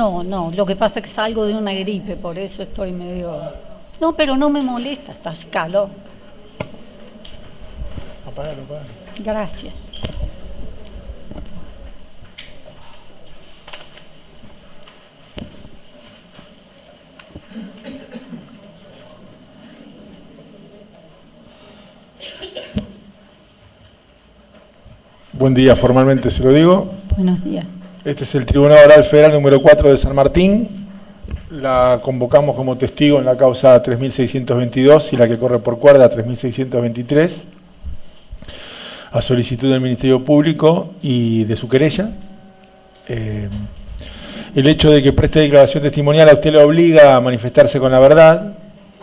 No, no, lo que pasa es que salgo de una gripe, por eso estoy medio... No, pero no me molesta, está calor. Apágalo. Gracias. Buen día, formalmente se lo digo. Buenos días. Este es el Tribunal Oral Federal número 4 de San Martín. La convocamos como testigo en la causa 3622 y la que corre por cuerda 3623, a solicitud del Ministerio Público y de su querella. El hecho de que preste declaración testimonial a usted le obliga a manifestarse con la verdad.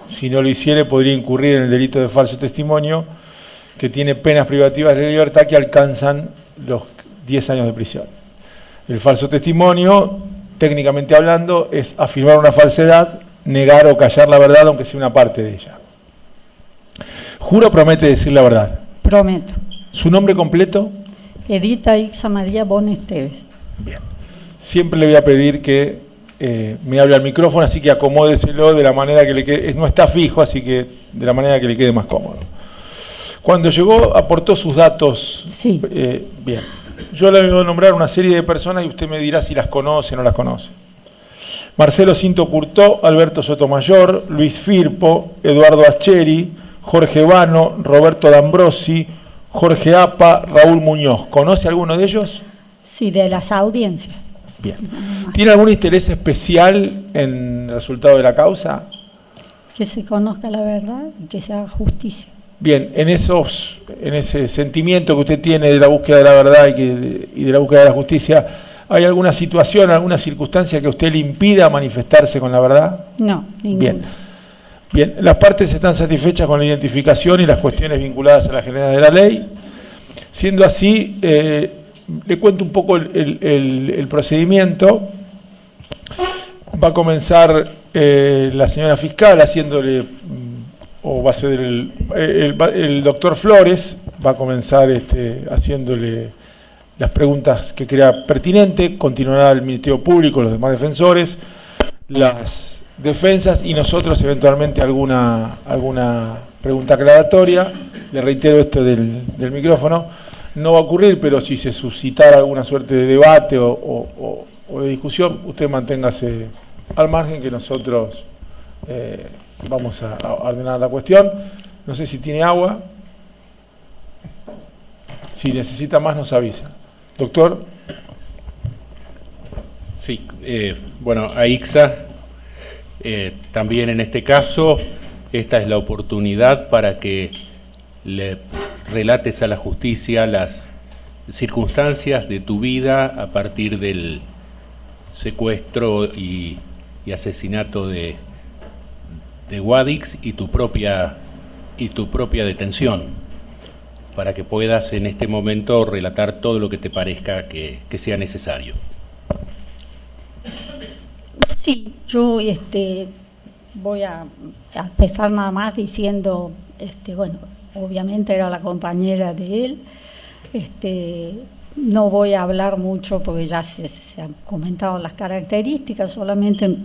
Si no lo hiciere, podría incurrir en el delito de falso testimonio, que tiene penas privativas de libertad que alcanzan los 10 años de prisión. El falso testimonio, técnicamente hablando, es afirmar una falsedad, negar o callar la verdad, aunque sea una parte de ella. ¿Jura o promete decir la verdad? Prometo. ¿Su nombre completo? Edita Ixa María Bon Esteves. Bien. Siempre le voy a pedir que me hable al micrófono, así que acomódeselo de la manera que le quede. No está fijo, así que de la manera que le quede más cómodo. Cuando llegó, aportó sus datos. Sí. Bien. Yo le voy a nombrar una serie de personas y usted me dirá si las conoce o no las conoce. Marcelo Cinto Curtó, Alberto Sotomayor, Luis Firpo, Eduardo Acheri, Jorge Vano, Roberto D'Ambrosi, Jorge Apa, Raúl Muñoz. ¿Conoce alguno de ellos? Sí, de las audiencias. Bien. ¿Tiene algún interés especial en el resultado de la causa? Que se conozca la verdad y que se haga justicia. Bien, en ese sentimiento que usted tiene de la búsqueda de la verdad y de la búsqueda de la justicia, ¿hay alguna situación, alguna circunstancia que a usted le impida manifestarse con la verdad? No, ninguna. Bien, las partes están satisfechas con la identificación y las cuestiones vinculadas a la generalidad de la ley. Siendo así, le cuento un poco el procedimiento. Va a comenzar la señora fiscal haciéndole... o va a ser el doctor Flores, va a comenzar haciéndole las preguntas que crea pertinente, continuará el Ministerio Público, los demás defensores, las defensas y nosotros eventualmente alguna pregunta aclaratoria. Le reitero esto del micrófono, no va a ocurrir, pero si se suscitara alguna suerte de debate o de discusión, usted manténgase al margen que nosotros... vamos a ordenar la cuestión. No sé si tiene agua. Si necesita más, nos avisa. Doctor. Sí, bueno, a Ixa, también en este caso, esta es la oportunidad para que le relates a la justicia las circunstancias de tu vida a partir del secuestro y asesinato de Guadix y tu propia detención, para que puedas en este momento relatar todo lo que te parezca que sea necesario. Sí, yo voy a empezar nada más diciendo, bueno, obviamente era la compañera de él, no voy a hablar mucho porque ya se han comentado las características, solamente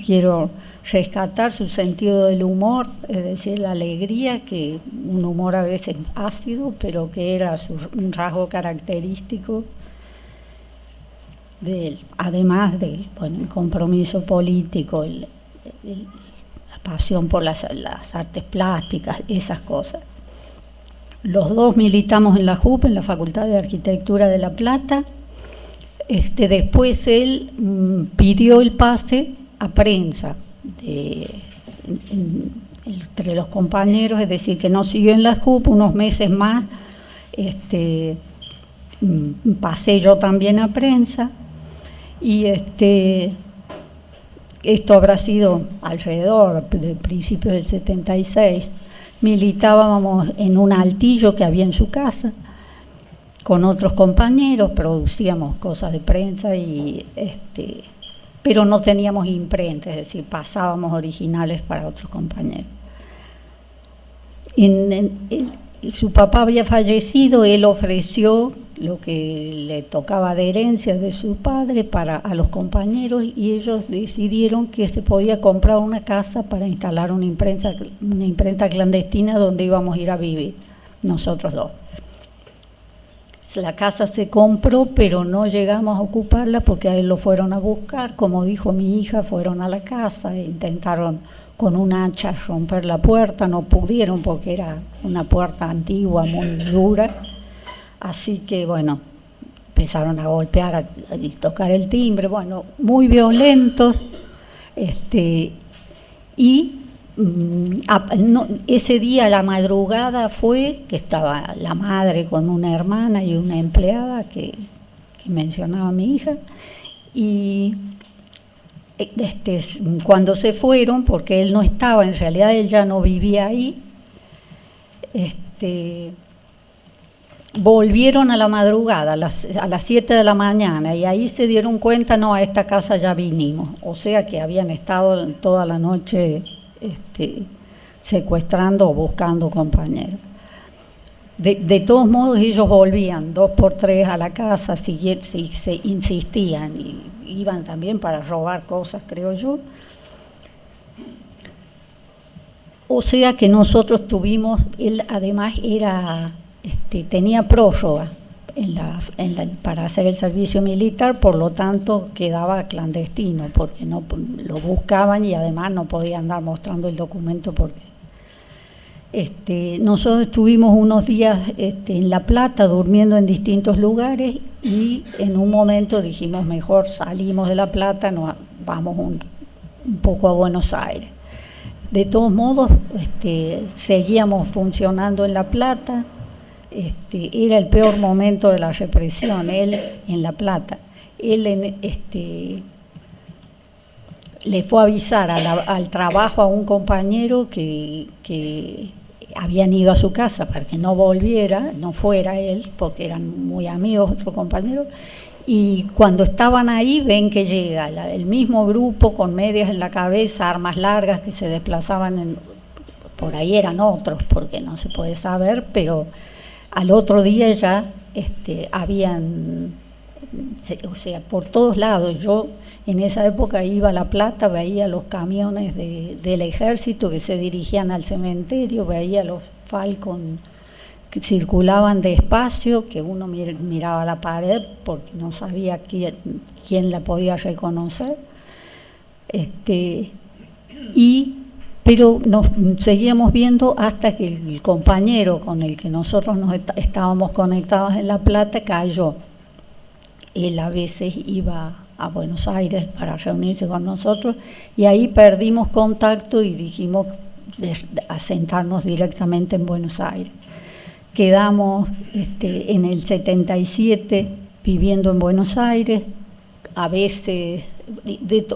quiero rescatar su sentido del humor, es decir, la alegría, que un humor a veces ácido, pero que era un rasgo característico de él, además del el compromiso político, la pasión por las artes plásticas, esas cosas. Los dos militamos en la JUP, en la Facultad de Arquitectura de La Plata. Después él pidió el pase a prensa entre los compañeros, es decir, que no siguió en la JUP unos meses más. Pasé yo también a prensa y esto habrá sido alrededor del principio del 76. Militábamos en un altillo que había en su casa con otros compañeros, producíamos cosas de prensa pero no teníamos imprenta, es decir, pasábamos originales para otros compañeros. Su papá había fallecido, él ofreció lo que le tocaba de herencia de su padre a los compañeros, y ellos decidieron que se podía comprar una casa para instalar una imprenta clandestina donde íbamos a ir a vivir, nosotros dos. La casa se compró, pero no llegamos a ocuparla porque a él lo fueron a buscar. Como dijo mi hija, fueron a la casa e intentaron con un hacha romper la puerta, no pudieron porque era una puerta antigua, muy dura. Así que, bueno, empezaron a golpear, a tocar el timbre, bueno, muy violentos. Ese día a la madrugada fue que estaba la madre con una hermana y una empleada que mencionaba mi hija, y cuando se fueron, porque él no estaba, en realidad él ya no vivía ahí, volvieron a la madrugada, a las 7 de la mañana, y ahí se dieron cuenta, no, a esta casa ya vinimos, o sea que habían estado toda la noche secuestrando o buscando compañeros. De todos modos ellos volvían 2 por 3 a la casa, se insistían, y iban también para robar cosas, creo yo. O sea que nosotros tuvimos, él además tenía prórroga para hacer el servicio militar, por lo tanto quedaba clandestino, porque no lo buscaban y además no podía andar mostrando el documento porque nosotros estuvimos unos días en La Plata durmiendo en distintos lugares, y en un momento dijimos mejor salimos de La Plata, nos vamos un poco a Buenos Aires. De todos modos seguíamos funcionando en La Plata. Era el peor momento de la represión, él en La Plata. Él le fue a avisar al trabajo a un compañero que habían ido a su casa para que no volviera, no fuera él, porque eran muy amigos, otro compañero, y cuando estaban ahí ven que llega el mismo grupo con medias en la cabeza, armas largas, que se desplazaban, por ahí eran otros, porque no se puede saber, pero al otro día ya o sea, por todos lados. Yo en esa época iba a La Plata, veía los camiones del ejército que se dirigían al cementerio, veía los Falcon que circulaban despacio, que uno miraba la pared porque no sabía quién la podía reconocer. Pero nos seguíamos viendo hasta que el compañero con el que nosotros estábamos conectados en La Plata cayó. Él a veces iba a Buenos Aires para reunirse con nosotros, y ahí perdimos contacto y dijimos asentarnos directamente en Buenos Aires. Quedamos en el 77 viviendo en Buenos Aires. A veces,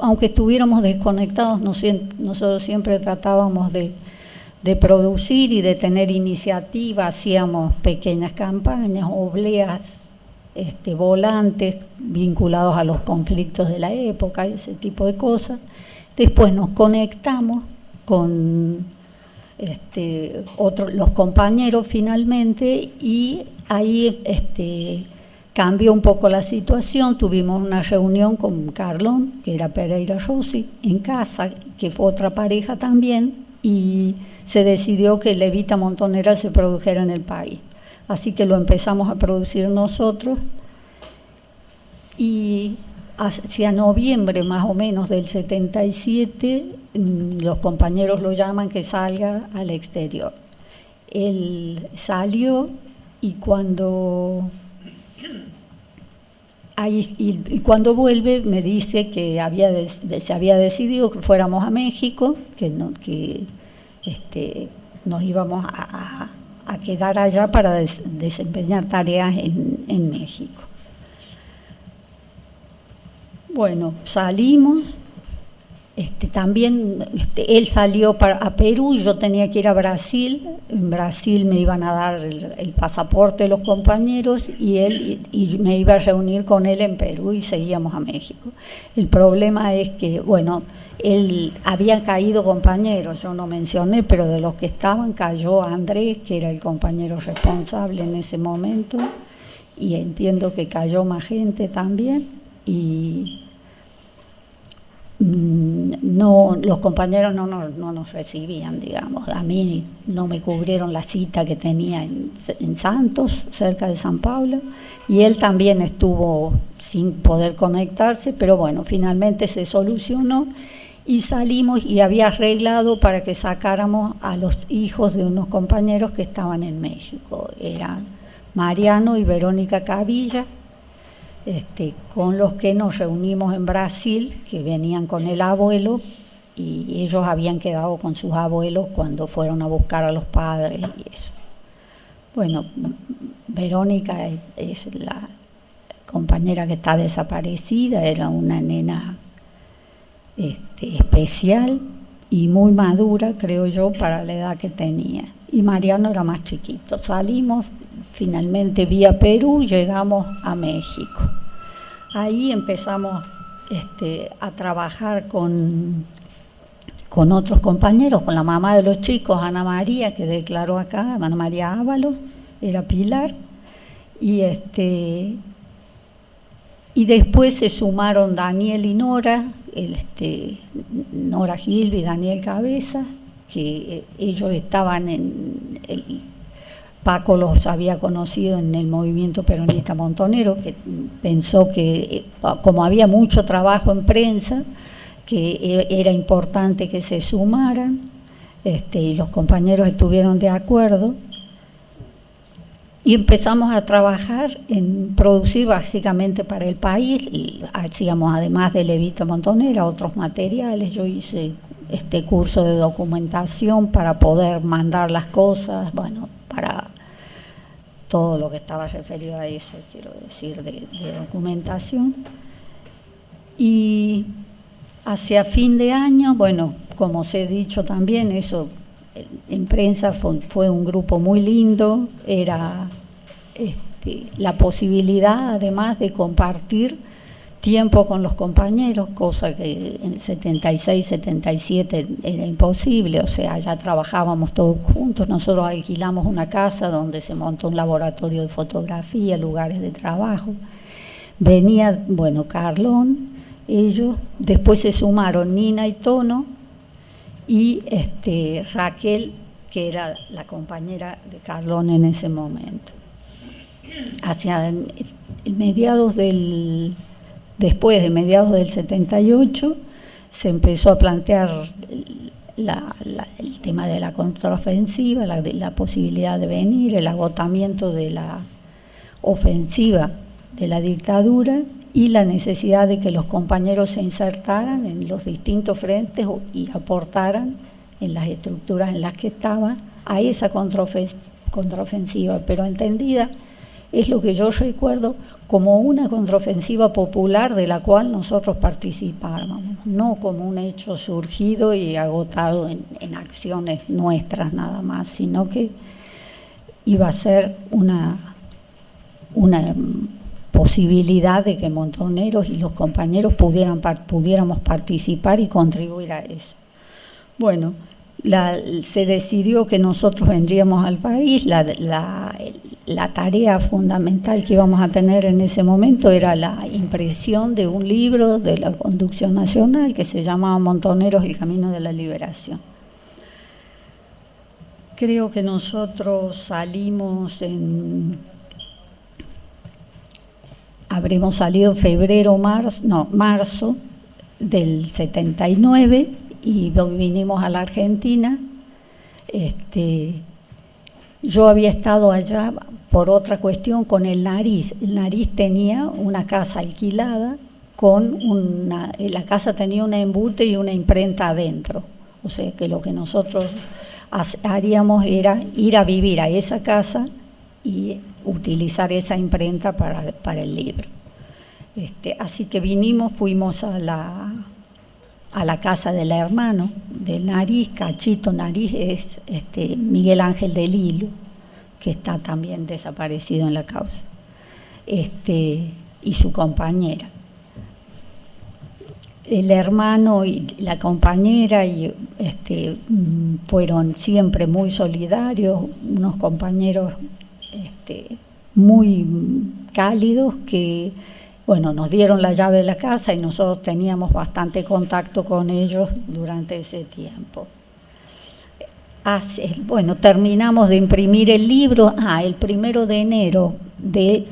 aunque estuviéramos desconectados, nosotros siempre tratábamos de producir y de tener iniciativa, hacíamos pequeñas campañas, obleas, volantes vinculados a los conflictos de la época, ese tipo de cosas. Después nos conectamos con los compañeros finalmente, y ahí cambió un poco la situación. Tuvimos una reunión con Carlón, que era Pereira Rossi, en casa, que fue otra pareja también, y se decidió que Levita Montonera se produjera en el país. Así que lo empezamos a producir nosotros, y hacia noviembre más o menos del 77 los compañeros lo llaman que salga al exterior. Él salió, y cuando vuelve me dice que se había decidido que fuéramos a México, que nos íbamos a quedar allá para desempeñar tareas en México. Bueno, salimos. También él salió a Perú, y yo tenía que ir a Brasil. En Brasil me iban a dar el pasaporte de los compañeros, y me iba a reunir con él en Perú, y seguíamos a México. El problema es que, bueno, él había caído compañeros, yo no mencioné, pero de los que estaban cayó Andrés, que era el compañero responsable en ese momento, y entiendo que cayó más gente también, y no, los compañeros no nos recibían, digamos. A mí no me cubrieron la cita que tenía en Santos, cerca de San Pablo, y él también estuvo sin poder conectarse, pero bueno, finalmente se solucionó y salimos, y había arreglado para que sacáramos a los hijos de unos compañeros que estaban en México. Eran Mariano y Verónica Cavilla, con los que nos reunimos en Brasil, que venían con el abuelo, y ellos habían quedado con sus abuelos cuando fueron a buscar a los padres y eso. Bueno, Verónica es la compañera que está desaparecida, era una nena especial y muy madura, creo yo, para la edad que tenía. Y Mariano era más chiquito. Salimos finalmente vía Perú, llegamos a México. Ahí empezamos a trabajar con otros compañeros, con la mamá de los chicos, Ana María, que declaró acá, Ana María Ábalos, era Pilar, y después se sumaron Daniel y Nora, Nora Gilby y Daniel Cabeza, que ellos estaban Paco los había conocido en el movimiento peronista montonero, que pensó que como había mucho trabajo en prensa, que era importante que se sumaran, y los compañeros estuvieron de acuerdo, y empezamos a trabajar en producir básicamente para el país, y hacíamos, además de Levita Montonera, otros materiales. Yo hice curso de documentación para poder mandar las cosas, bueno, para todo lo que estaba referido a eso, quiero decir, de documentación. Y hacia fin de año, bueno, como os he dicho también, eso en prensa fue un grupo muy lindo, era la posibilidad además de compartir tiempo con los compañeros, cosa que en el 76, 77 era imposible, o sea, ya trabajábamos todos juntos. Nosotros alquilamos una casa donde se montó un laboratorio de fotografía, lugares de trabajo. Venía, bueno, Carlón, ellos, después se sumaron Nina y Tono, y Raquel, que era la compañera de Carlón en ese momento. Hacia después de mediados del 78, se empezó a plantear el tema de la contraofensiva, la posibilidad de venir, el agotamiento de la ofensiva de la dictadura y la necesidad de que los compañeros se insertaran en los distintos frentes y aportaran en las estructuras en las que estaban a esa contraofensiva, pero entendida, es lo que yo recuerdo, como una contraofensiva popular de la cual nosotros participábamos, no como un hecho surgido y agotado en acciones nuestras nada más, sino que iba a ser una posibilidad de que montoneros y los compañeros pudiéramos participar y contribuir a eso. Bueno, se decidió que nosotros vendríamos al país. La tarea fundamental que íbamos a tener en ese momento era la impresión de un libro de la Conducción Nacional que se llamaba Montoneros, el Camino de la Liberación. Creo que nosotros salimos habremos salido en marzo del 79, y vinimos a la Argentina. Yo había estado allá por otra cuestión con el Nariz. El Nariz tenía una casa alquilada, la casa tenía una embute y una imprenta adentro. O sea que lo que nosotros haríamos era ir a vivir a esa casa y utilizar esa imprenta para el libro. Así que fuimos a la casa del hermano del Nariz, Cachito Nariz, es Miguel Ángel del Hilo, que está también desaparecido en la causa, y su compañera. El hermano y la compañera fueron siempre muy solidarios, unos compañeros muy cálidos que, bueno, nos dieron la llave de la casa y nosotros teníamos bastante contacto con ellos durante ese tiempo. Bueno, terminamos de imprimir el libro, el 1 de enero del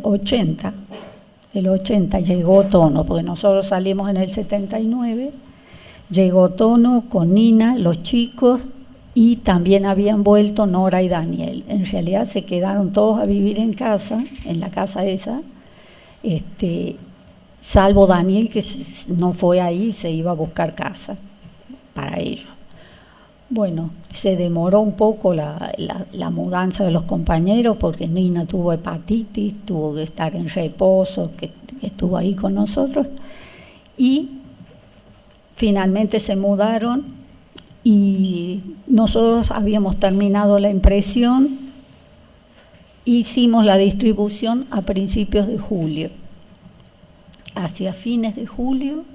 80 llegó Tono, porque nosotros salimos en el 79, llegó Tono con Nina, los chicos, y también habían vuelto Nora y Daniel. En realidad se quedaron todos a vivir en casa, en la casa esa, salvo Daniel, que no fue ahí, se iba a buscar casa para ellos. Bueno, se demoró un poco la mudanza de los compañeros porque Nina tuvo hepatitis, tuvo que estar en reposo, que estuvo ahí con nosotros, y finalmente se mudaron y nosotros habíamos terminado la impresión, hicimos la distribución a principios de julio. Hacia fines de julio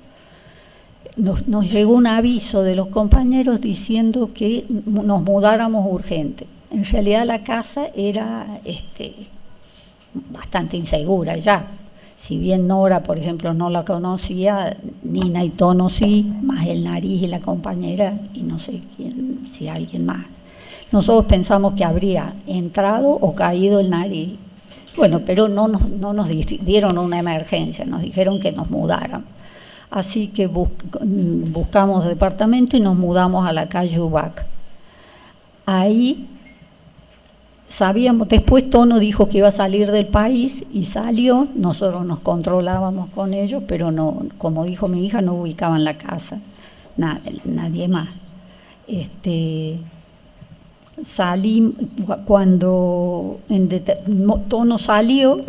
nos llegó un aviso de los compañeros diciendo que nos mudáramos urgente. En realidad la casa era bastante insegura ya. Si bien Nora, por ejemplo, no la conocía, Nina y Tono sí, más el Nariz y la compañera, y no sé quién, si alguien más. Nosotros pensamos que habría entrado o caído el Nariz. Bueno, pero no nos dieron una emergencia, nos dijeron que nos mudaran. Así que buscamos departamento y nos mudamos a la calle Ubac. Ahí sabíamos, después Tono dijo que iba a salir del país y salió, nosotros nos controlábamos con ellos, pero no, como dijo mi hija, no ubicaban la casa, nadie más. Cuando Tono salió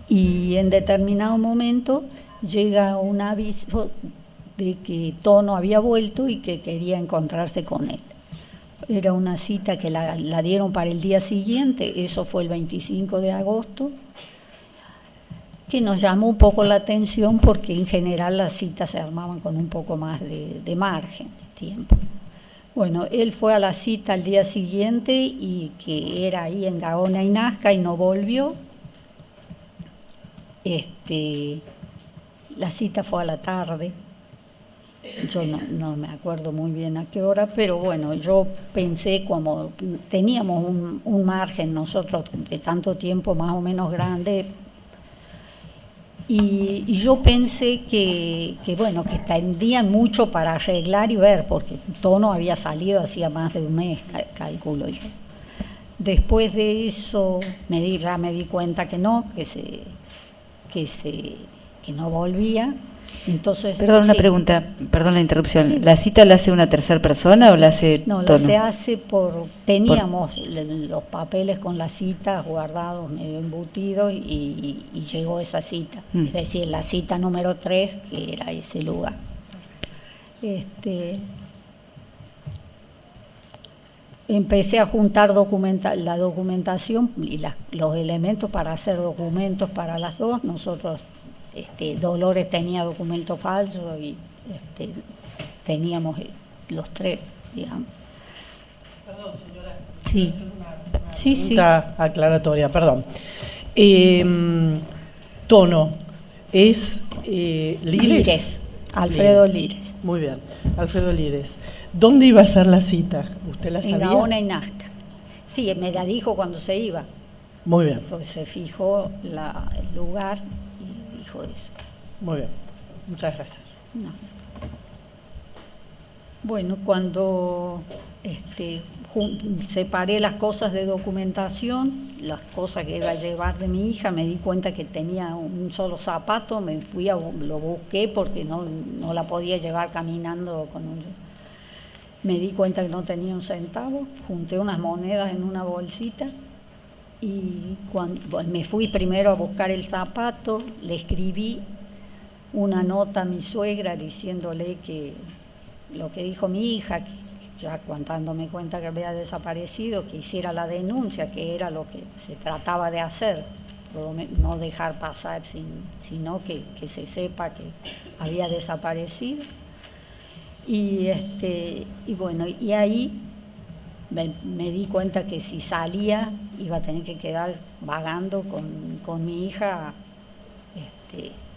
y en determinado momento llega un aviso de que Tono había vuelto y que quería encontrarse con él. Era una cita que la dieron para el día siguiente, eso fue el 25 de agosto, que nos llamó un poco la atención porque en general las citas se armaban con un poco más de margen de tiempo. Bueno, él fue a la cita al día siguiente y que era ahí en Gaona y Nazca y no volvió. La cita fue a la tarde. Yo no me acuerdo muy bien a qué hora, pero bueno, yo pensé, como teníamos un margen nosotros de tanto tiempo más o menos grande, y yo pensé que tendrían mucho para arreglar y ver, porque Tono había salido hacía más de un mes, calculo yo. Después de eso ya me di cuenta que no, que no volvía. Entonces, perdón, una pregunta, perdón la interrupción. Sí. ¿La cita la hace una tercera persona o la hace Tono? No, se hace teníamos los papeles con las citas guardados, medio embutidos, y llegó esa cita. Es decir, la cita número 3, que era ese lugar. Empecé a juntar la documentación y los elementos para hacer documentos para las dos. Nosotros, Dolores tenía documento falso y teníamos los 3, digamos. Perdón, señora. Sí. Sí. Pregunta aclaratoria, perdón. Tono es Lires. Alfredo Lires. Muy bien, Alfredo Lires. ¿Dónde iba a ser la cita? ¿Usted la sabía? En Gaona y Nazca. Sí, me la dijo cuando se iba. Muy bien. Porque se fijó el lugar y dijo eso. Muy bien, muchas gracias. No. Bueno, cuando separé las cosas de documentación, las cosas que iba a llevar de mi hija, me di cuenta que tenía un solo zapato, me fui lo busqué porque no la podía llevar caminando me di cuenta que no tenía un centavo, junté unas monedas en una bolsita y me fui primero a buscar el zapato, le escribí una nota a mi suegra diciéndole que lo que dijo mi hija, que ya contándome cuenta que había desaparecido, que hiciera la denuncia, que era lo que se trataba de hacer, no dejar pasar, sino que se sepa que había desaparecido. Y bueno, y ahí me di cuenta que si salía iba a tener que quedar vagando con mi hija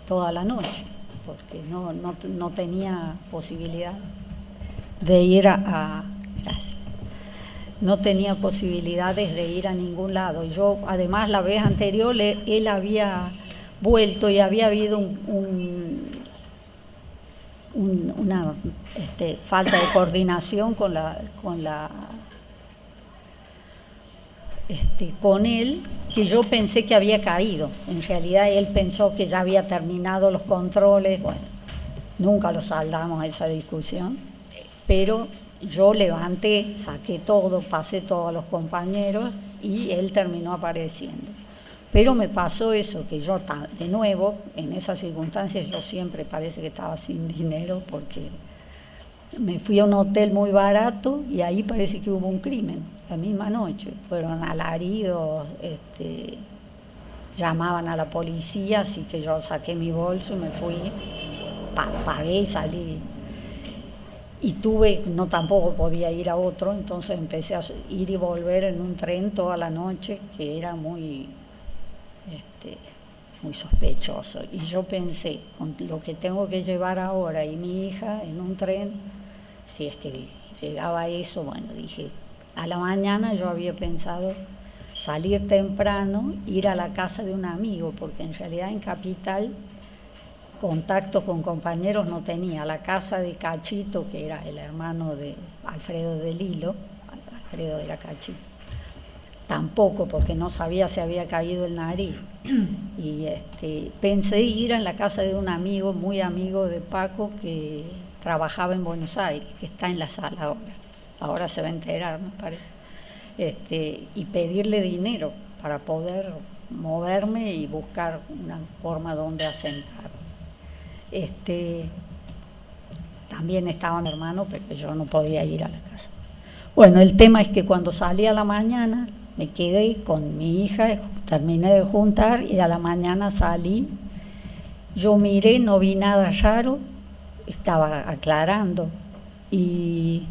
toda la noche, porque no tenía posibilidad de ir gracias. No tenía posibilidades de ir a ningún lado. Yo, además, la vez anterior él había vuelto y había habido una falta de coordinación con él, que yo pensé que había caído. En realidad él pensó que ya había terminado los controles. Bueno, nunca lo saldamos a esa discusión, pero yo levanté, saqué todo, pasé todo a los compañeros y él terminó apareciendo. Pero me pasó eso, que yo de nuevo, en esas circunstancias, yo siempre parece que estaba sin dinero, porque me fui a un hotel muy barato y ahí parece que hubo un crimen la misma noche. Fueron alaridos, llamaban a la policía, así que yo saqué mi bolso y me fui, pagué y salí. Y tampoco podía ir a otro, entonces empecé a ir y volver en un tren toda la noche, que era muy sospechoso. Y yo pensé, con lo que tengo que llevar ahora y mi hija en un tren, si es que llegaba a eso, bueno, dije, a la mañana yo había pensado salir temprano, ir a la casa de un amigo, porque en realidad en Capital contacto con compañeros no tenía. La casa de Cachito, que era el hermano de Alfredo de Lilo, Alfredo era Cachito, tampoco, porque no sabía si había caído el nariz. Y pensé ir a la casa de un amigo, muy amigo de Paco, que trabajaba en Buenos Aires, que está en la sala ahora se va a enterar, me parece, y pedirle dinero para poder moverme y buscar una forma donde asentar. También estaba mi hermano, pero yo no podía ir a la casa. Bueno, el tema es que cuando salí a la mañana me quedé con mi hija, terminé de juntar y a la mañana salí. Yo miré, no vi nada raro, estaba aclarando y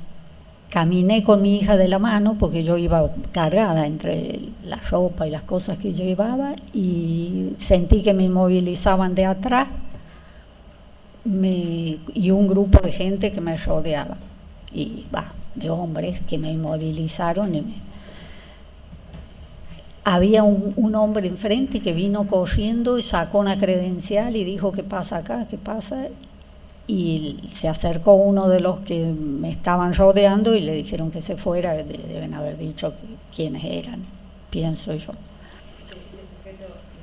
caminé con mi hija de la mano porque yo iba cargada entre la ropa y las cosas que llevaba y sentí que me inmovilizaban de atrás. Y un grupo de gente que me rodeaba, de hombres que me inmovilizaron. Había un hombre enfrente que vino corriendo y sacó una credencial y dijo, ¿qué pasa acá? ¿Qué pasa? Y se acercó uno de los que me estaban rodeando y le dijeron que se fuera. Deben haber dicho quiénes eran, pienso yo.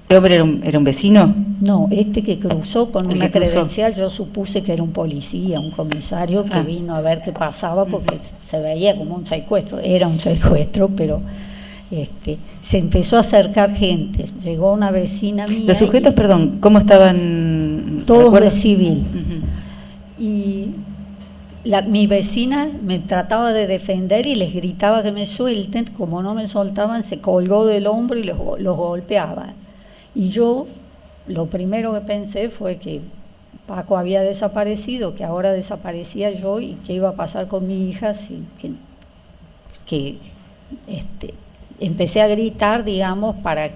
¿Este hombre era un vecino? No, que cruzó con una cruzó. credencial, yo supuse que era un policía, un comisario que vino a ver qué pasaba, porque se veía como un secuestro. Era un secuestro, pero se empezó a acercar gente. Llegó una vecina mía. Los sujetos, perdón, ¿cómo estaban? Todos ¿recuerdas? de civil. Uh-huh. Y mi vecina me trataba de defender y les gritaba que me suelten. Como no me soltaban, se colgó del hombro y los golpeaba. Y yo, lo primero que pensé fue que Paco había desaparecido, que ahora desaparecía yo y qué iba a pasar con mi hija. Empecé a gritar, digamos, para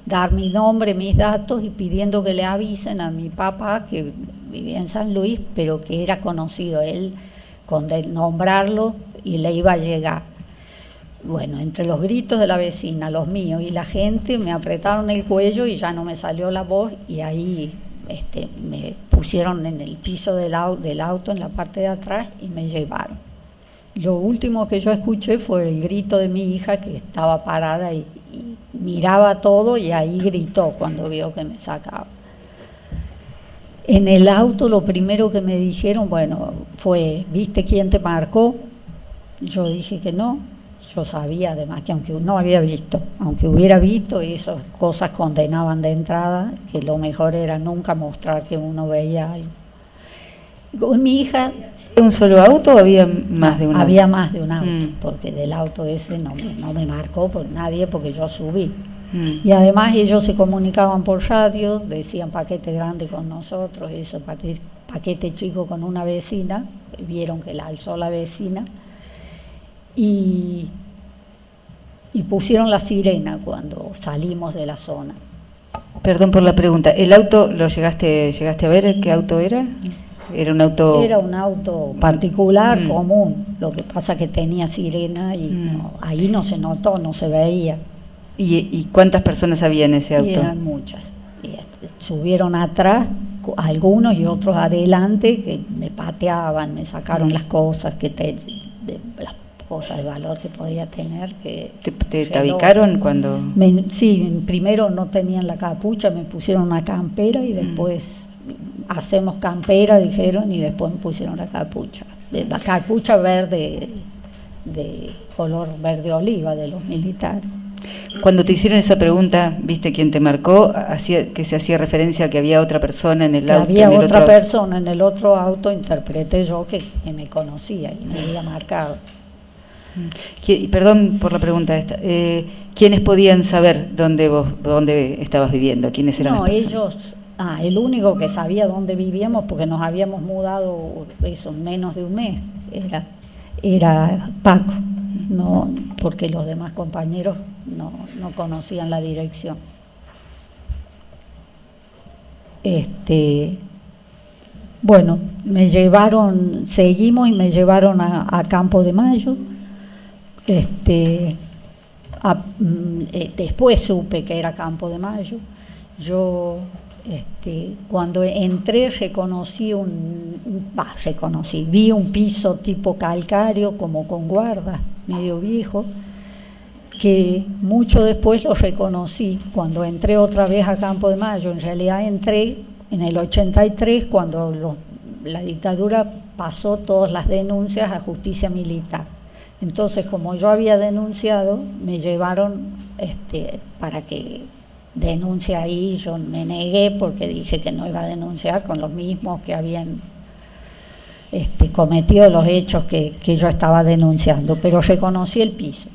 dar mi nombre, mis datos y pidiendo que le avisen a mi papá, que vivía en San Luis, pero que era conocido él, con nombrarlo y le iba a llegar. Bueno, entre los gritos de la vecina, los míos y la gente, me apretaron el cuello y ya no me salió la voz y ahí me pusieron en el piso del auto, en la parte de atrás, y me llevaron. Lo último que yo escuché fue el grito de mi hija, que estaba parada y miraba todo, y ahí gritó cuando vio que me sacaba. En el auto lo primero que me dijeron, fue, ¿viste quién te marcó? Yo dije que no. Yo sabía además que aunque no había visto, aunque hubiera visto, esas cosas condenaban de entrada, que lo mejor era nunca mostrar que uno veía algo. Con mi hija... ¿Un solo auto o había más de un auto? Había más de un auto, porque del auto ese no me marcó por nadie, porque yo subí. Y además ellos se comunicaban por radio, decían paquete grande con nosotros, eso, paquete chico con una vecina, vieron que la alzó la vecina. y pusieron la sirena cuando salimos de la zona. Perdón por la pregunta. ¿El auto lo llegaste a ver? ¿Qué auto era? Era un auto particular común, lo que pasa que tenía sirena y ahí no se notó, no se veía. ¿Y cuántas personas había en ese auto? Y eran muchas. Y subieron atrás algunos y otros adelante que me pateaban, me sacaron las cosas las cosas de valor que podía tener. ¿Te tabicaron cuando...? Sí, primero no tenían la capucha, me pusieron una campera y después hacemos campera, dijeron, y después me pusieron la capucha. La capucha verde, de color verde oliva de los militares. Cuando te hicieron esa pregunta, ¿viste quién te marcó? Que se hacía referencia a que había otra persona en el auto. Había otra persona en el otro auto, interpreté yo que me conocía y me había marcado. Perdón por la pregunta esta. ¿Quiénes podían saber dónde estabas viviendo? ¿Quiénes eran las personas? Ellos... el único que sabía dónde vivíamos, porque nos habíamos mudado eso en menos de un mes, era Paco, no, porque los demás compañeros no conocían la dirección. Bueno, seguimos y me llevaron a Campo de Mayo. Después supe que era Campo de Mayo. Yo cuando entré vi un piso tipo calcáreo, como con guardas, medio viejo, que mucho después lo reconocí cuando entré otra vez a Campo de Mayo. En realidad entré en el 83, cuando la dictadura pasó todas las denuncias a justicia militar. Entonces, como yo había denunciado, me llevaron para que denuncie ahí. Yo me negué porque dije que no iba a denunciar con los mismos que habían cometido los hechos que yo estaba denunciando, pero reconocí el piso,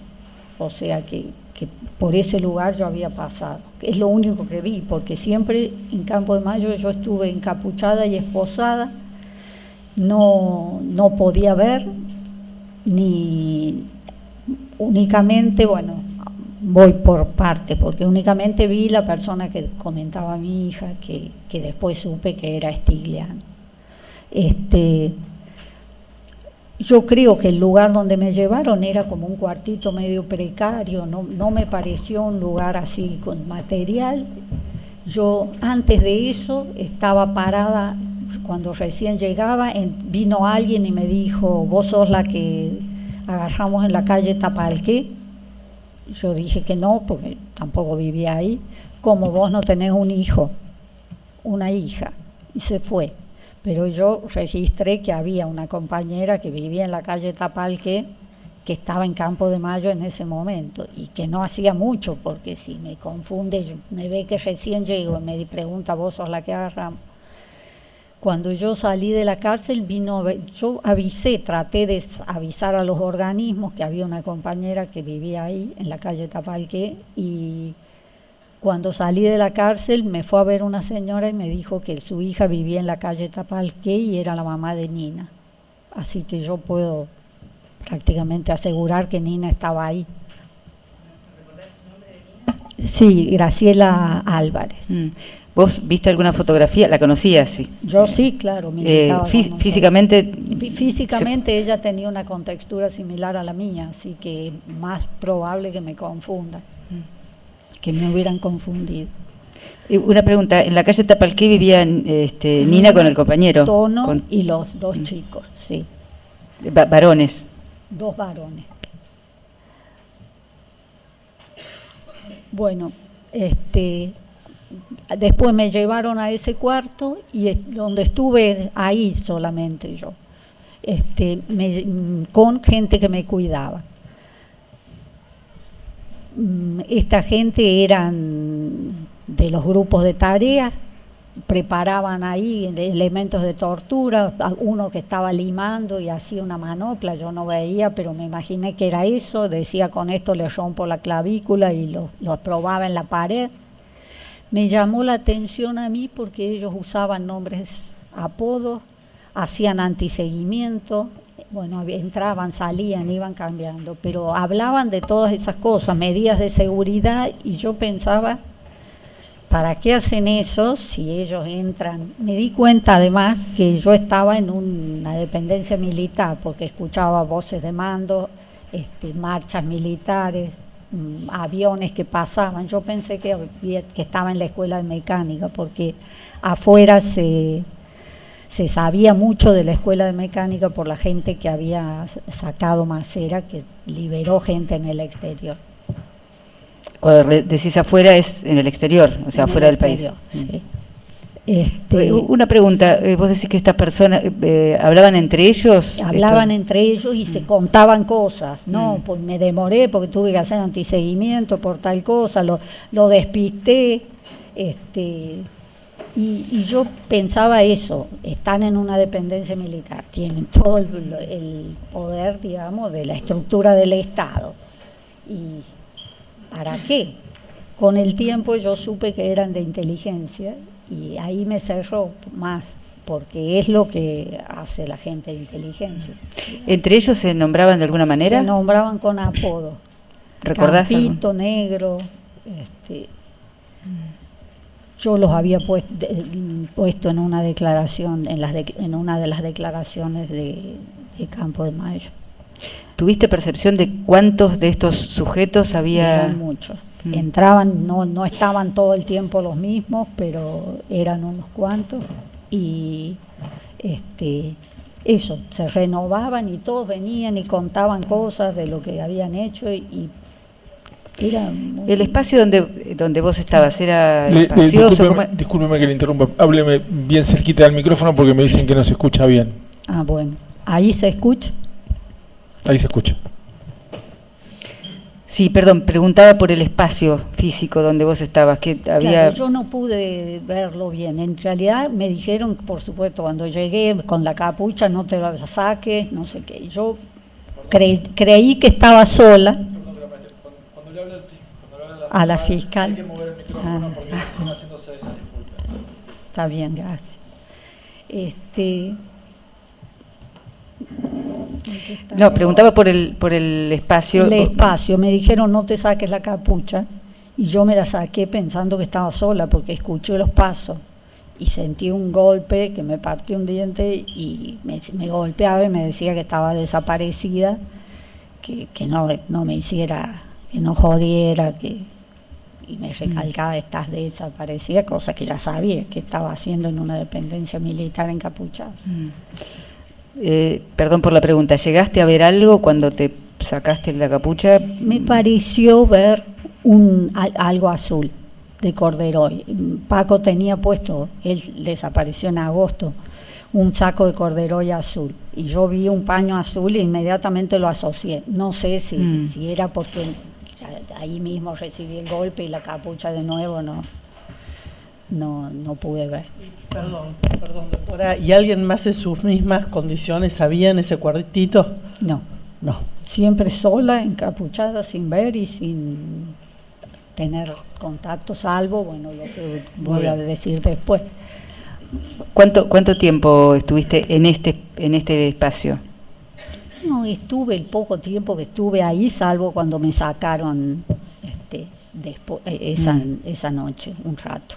o sea que por ese lugar yo había pasado. Es lo único que vi, porque siempre en Campo de Mayo yo estuve encapuchada y esposada, no podía ver, ni únicamente, voy por parte, porque únicamente vi la persona que comentaba mi hija, que después supe que era Stigliano. Yo creo que el lugar donde me llevaron era como un cuartito medio precario, no me pareció un lugar así con material. Yo antes de eso estaba parada, cuando recién llegaba, vino alguien y me dijo: ¿vos sos la que agarramos en la calle Tapalqué? Yo dije que no, porque tampoco vivía ahí. Como vos no tenés un hijo, una hija, y se fue. Pero yo registré que había una compañera que vivía en la calle Tapalqué, que estaba en Campo de Mayo en ese momento, y que no hacía mucho, porque si me confunde, me ve que recién llego y me pregunta: ¿vos sos la que agarramos? Cuando yo salí de la cárcel, yo traté de avisar a los organismos que había una compañera que vivía ahí, en la calle Tapalqué, y cuando salí de la cárcel me fue a ver una señora y me dijo que su hija vivía en la calle Tapalqué y era la mamá de Nina. Así que yo puedo prácticamente asegurar que Nina estaba ahí. ¿Recordás el nombre de Nina? Sí, Graciela Álvarez. ¿Vos viste alguna fotografía? ¿La conocías? Sí. Yo sí, claro. Físicamente ella tenía una contextura similar a la mía, así que es más probable que me confunda, que me hubieran confundido. Una pregunta: en la calle Tapalqué vivía Nina con el compañero. Tono y los dos chicos, sí. Varones. 2 varones. Bueno, después me llevaron a ese cuarto y donde estuve ahí solamente yo, con gente que me cuidaba. Esta gente eran de los grupos de tareas, preparaban ahí elementos de tortura, uno que estaba limando y hacía una manopla, yo no veía, pero me imaginé que era eso, decía: con esto le rompo la clavícula, y lo probaba en la pared. Me llamó la atención a mí porque ellos usaban nombres, apodos, hacían antiseguimiento, bueno, entraban, salían, iban cambiando, pero hablaban de todas esas cosas, medidas de seguridad, y yo pensaba, ¿para qué hacen eso si ellos entran? Me di cuenta además que yo estaba en una dependencia militar, porque escuchaba voces de mando, marchas militares, aviones que pasaban. Yo pensé que estaba en la escuela de mecánica, porque afuera se sabía mucho de la escuela de mecánica por la gente que había sacado Macera, que liberó gente en el exterior. Cuando decís afuera es en el exterior, o sea, afuera del país. Sí. Una pregunta, vos decís que estas personas hablaban entre ellos. Hablaban entre ellos y se contaban cosas, ¿no? Pues me demoré porque tuve que hacer antiseguimiento por tal cosa, lo despisté, y yo pensaba eso, están en una dependencia militar, tienen todo el poder, digamos, de la estructura del Estado. ¿Y para qué? Con el tiempo yo supe que eran de inteligencia y ahí me cerró más, porque es lo que hace la gente de inteligencia. ¿Entre ellos se nombraban de alguna manera? Se nombraban con apodo. ¿Recordás Campito, Negro, yo los había puesto en una declaración, en una de las declaraciones de Campo de Mayo. ¿Tuviste percepción de cuántos de estos sujetos había? Eran muchos. Entraban, no estaban todo el tiempo los mismos, pero eran unos cuantos. Y eso, se renovaban y todos venían y contaban cosas de lo que habían hecho y era muy... ¿El espacio donde vos estabas era espacioso? Discúlpeme que le interrumpa, hábleme bien cerquita del micrófono porque me dicen que no se escucha bien. Ah, bueno, ¿ahí se escucha? Ahí se escucha. Sí, perdón, preguntaba por el espacio físico donde vos estabas, que había... Claro, yo no pude verlo bien, en realidad me dijeron, por supuesto, cuando llegué con la capucha, no te la saques, no sé qué, yo creí que estaba sola. A la fiscal. Hay que mover el micrófono porque están haciéndose disculpas. Está bien, gracias. No, preguntaba por el espacio. El espacio, me dijeron no te saques la capucha y yo me la saqué pensando que estaba sola porque escuché los pasos y sentí un golpe que me partió un diente y me golpeaba y me decía que estaba desaparecida, que no me hiciera, que no jodiera, y me recalcaba estás desaparecida, cosa que ya sabía que estaba haciendo en una dependencia militar encapuchada. Perdón por la pregunta, ¿llegaste a ver algo cuando te sacaste la capucha? Me pareció ver algo azul de corderoy. Paco tenía puesto, él desapareció en agosto, un saco de corderoy azul y yo vi un paño azul e inmediatamente lo asocié. No sé si era porque ahí mismo recibí el golpe y la capucha de nuevo no pude ver. Perdón, doctora, ¿y alguien más en sus mismas condiciones sabía en ese cuartito? No. Siempre sola, encapuchada, sin ver y sin tener contacto, salvo, bueno, lo que voy a decir después. ¿Cuánto tiempo estuviste en este espacio? No, estuve el poco tiempo que estuve ahí, salvo cuando me sacaron esa noche, un rato.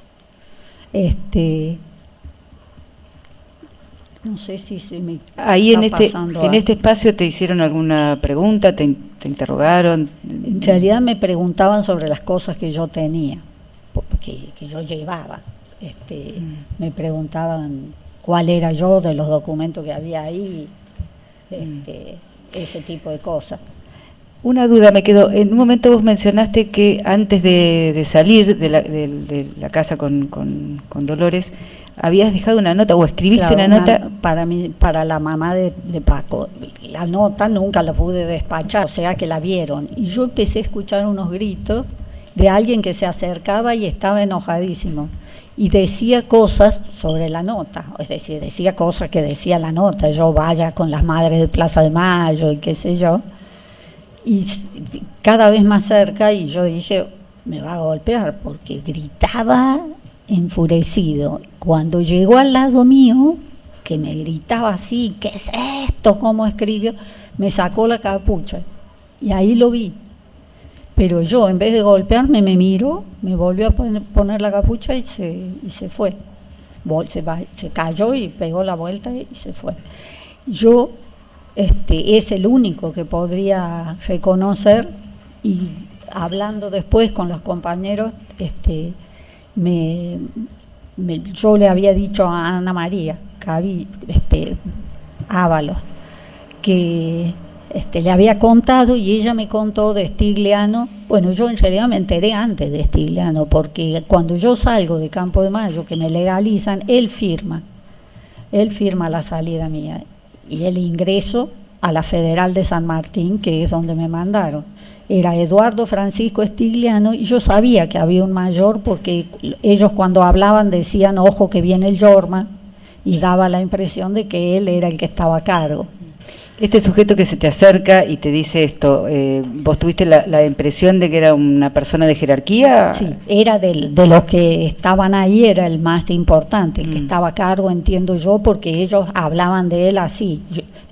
No sé si se me ahí está pasando en este espacio te hicieron alguna pregunta, te interrogaron. En realidad me preguntaban sobre las cosas que yo tenía, que yo llevaba. Me preguntaban cuál era yo de los documentos que había ahí, ese tipo de cosas. Una duda me quedó. En un momento vos mencionaste que antes de salir de la casa con Dolores, habías dejado una nota o escribiste una nota. Para la mamá de Paco. La nota nunca la pude despachar, o sea que la vieron. Y yo empecé a escuchar unos gritos de alguien que se acercaba y estaba enojadísimo. Y decía cosas sobre la nota, es decir, decía cosas que decía la nota. Yo vaya con las madres de Plaza de Mayo y qué sé yo. Y cada vez más cerca y yo dije, me va a golpear porque gritaba enfurecido. Cuando llegó al lado mío, que me gritaba así, ¿qué es esto? ¿Cómo escribió? Me sacó la capucha y ahí lo vi. Pero yo, en vez de golpearme, me miró, me volvió a poner la capucha y se fue. Se cayó y pegó la vuelta y se fue. Yo es el único que podría reconocer, y hablando después con los compañeros, yo le había dicho a Ana María Ábalos que le había contado, y ella me contó de Stigliano. Bueno, yo en realidad me enteré antes de Stigliano, porque cuando yo salgo de Campo de Mayo, que me legalizan, él firma la salida mía y el ingreso a la Federal de San Martín, que es donde me mandaron. Era Eduardo Francisco Stigliano, y yo sabía que había un mayor porque ellos cuando hablaban decían, ojo que viene el Yorma, y daba la impresión de que él era el que estaba a cargo. Este sujeto que se te acerca y te dice esto, ¿vos tuviste la impresión de que era una persona de jerarquía? Sí, era de los que estaban ahí, era el más importante, el que estaba a cargo, entiendo yo, porque ellos hablaban de él así,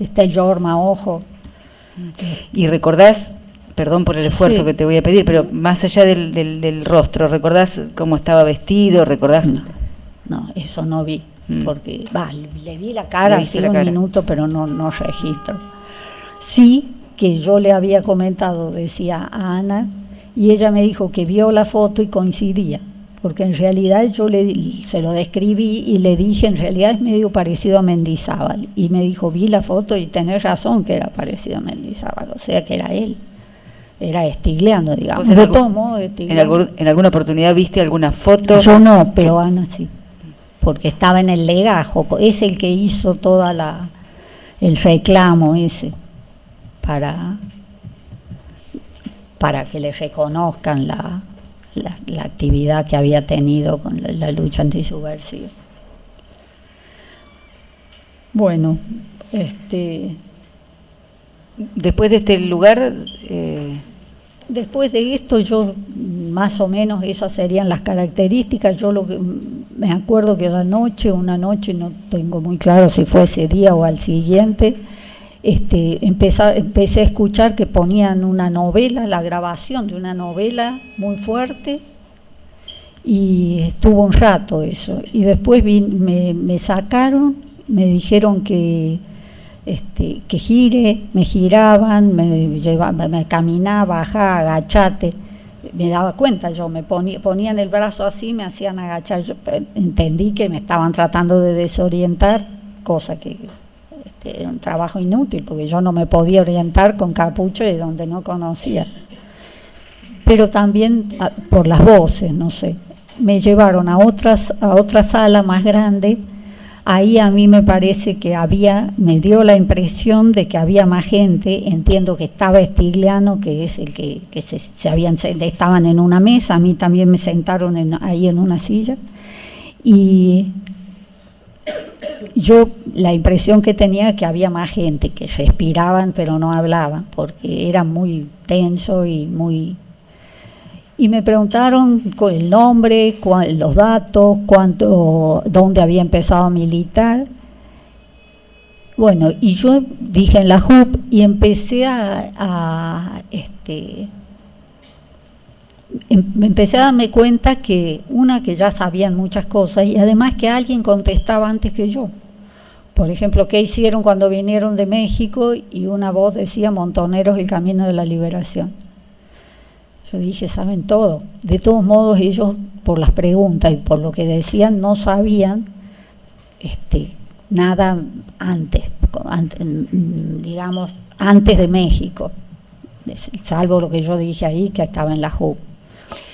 está el Yorma, ojo. ¿Y recordás, perdón por el esfuerzo que te voy a pedir, pero más allá del rostro, recordás cómo estaba vestido, recordás? No, eso no vi. Porque le vi la cara hace un minuto, pero no registro. Sí, que yo le había comentado, decía a Ana, y ella me dijo que vio la foto y coincidía, porque en realidad yo se lo describí y le dije, en realidad es medio parecido a Mendizábal, y me dijo, vi la foto y tenés razón que era parecido a Mendizábal, o sea que era él, era Stigliano, digamos. De todos modos, ¿En alguna oportunidad viste alguna foto? Yo no, pero Ana sí, porque estaba en el legajo, es el que hizo toda el reclamo ese para que le reconozcan la actividad que había tenido con la lucha antisubversiva. Bueno, después de este lugar, después de esto, yo más o menos esas serían las características. Yo lo que me acuerdo que una noche, no tengo muy claro si fue ese día o al siguiente, empecé a escuchar que ponían una novela, la grabación de una novela muy fuerte, y estuvo un rato eso. Y después me sacaron, me dijeron que gire, me giraban, me caminaba, bajaba, agachate. Me daba cuenta, yo me ponían el brazo así, me hacían agachar. Yo entendí que me estaban tratando de desorientar, cosa que era un trabajo inútil, porque yo no me podía orientar con capucho de donde no conocía. Pero también por las voces, no sé. Me llevaron a otra sala más grande. Ahí a mí me parece que me dio la impresión de que había más gente. Entiendo que estaba Stigliano, que es el que estaban en una mesa, a mí también me sentaron ahí en una silla, y yo la impresión que tenía que había más gente, que respiraban pero no hablaban, porque era muy tenso y me preguntaron el nombre, los datos, dónde había empezado a militar. Bueno, y yo dije en la JUP, y empecé empecé a darme cuenta que ya sabían muchas cosas, y además que alguien contestaba antes que yo. Por ejemplo, ¿qué hicieron cuando vinieron de México? Y una voz decía, Montoneros, el camino de la liberación. Yo dije, saben todo. De todos modos, ellos, por las preguntas y por lo que decían, no sabían nada antes, digamos, antes de México, salvo lo que yo dije ahí, que estaba en la JUP.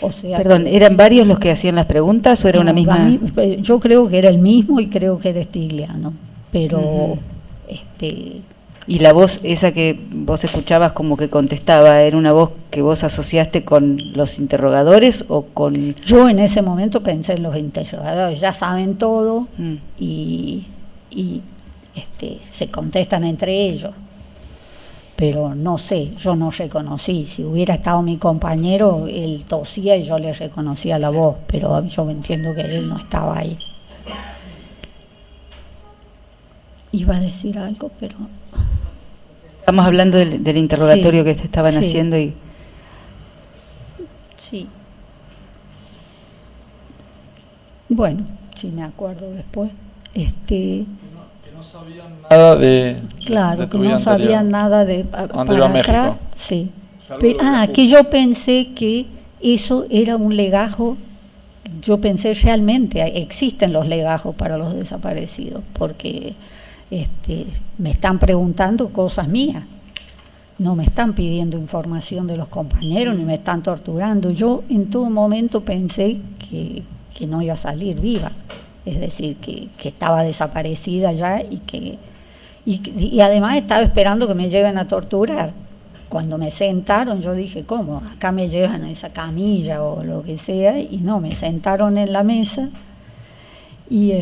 O sea, perdón, ¿eran varios los que hacían las preguntas o era una misma? Yo creo que era el mismo, y creo que era Stigliano, pero ¿Y la voz esa que vos escuchabas como que contestaba, era una voz que vos asociaste con los interrogadores o con...? Yo en ese momento pensé en los interrogadores, ya saben todo, y se contestan entre ellos. Pero no sé, yo no reconocí. Si hubiera estado mi compañero, él tosía y yo le reconocía la voz, pero yo entiendo que él no estaba ahí. iba a decir algo, pero... Estamos hablando del interrogatorio Sí, que te estaban sí. haciendo y... Sí. Bueno, sí me acuerdo después. Nada de Claro, de que tu vida no sabía anterior. nada de Anterior a México. atrás. Sí. Salvo lo de la justa. Que yo pensé que eso era un legajo. Yo pensé realmente existen los legajos para los desaparecidos, porque me están preguntando cosas mías. No me están pidiendo información de los compañeros ni me están torturando. Yo en todo momento pensé que no iba a salir viva, es decir, que estaba desaparecida ya y además estaba esperando que me lleven a torturar. Cuando me sentaron yo dije, ¿cómo? Acá me llevan a esa camilla o lo que sea, y no, me sentaron en la mesa y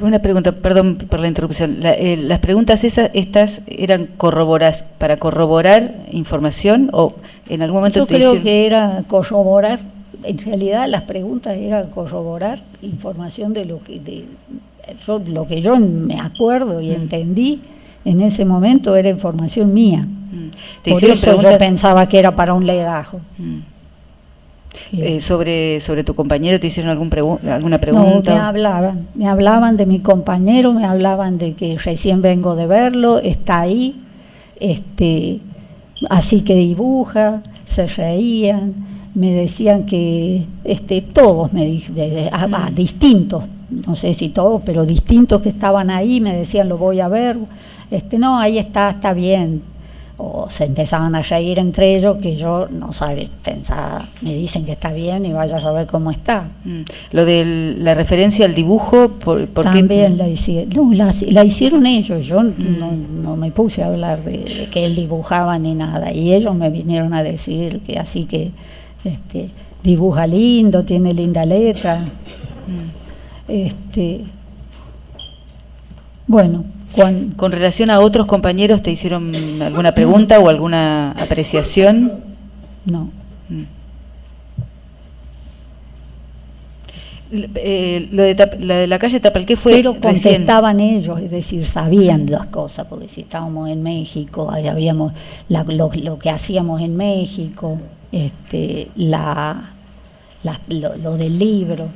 Una pregunta, perdón por la interrupción. ¿Las preguntas estas eran para corroborar información o en algún momento yo te creo hicieron- que era corroborar, en realidad las preguntas eran corroborar información de lo que yo me acuerdo y entendí en ese momento era información mía. ¿Te Por hicieron eso preguntas yo pensaba que era para un legajo. sobre tu compañero? ¿Te hicieron alguna No, pregunta? me hablaban de mi compañero, me hablaban de que recién vengo de verlo, está ahí, así que dibuja, se reían, me decían que todos me dijeron, distintos, no sé si todos, pero distintos que estaban ahí, me decían lo voy a ver, no, ahí está bien. O se empezaban a reír entre ellos, que yo no sabía, pensaba, me dicen que está bien y vaya a saber cómo está. Lo de la referencia al dibujo, ¿por qué? También la hicieron, no, la hicieron ellos, yo no me puse a hablar de que él dibujaba ni nada, y ellos me vinieron a decir que así que dibuja lindo, tiene linda letra. Bueno, Con relación a otros compañeros, ¿te hicieron alguna pregunta o alguna apreciación? no. Lo de la calle Tapalqué fue Pero recién. contestaban ellos, es decir, sabían las cosas, porque si estábamos en México, ahí habíamos lo que hacíamos en México, lo del libro.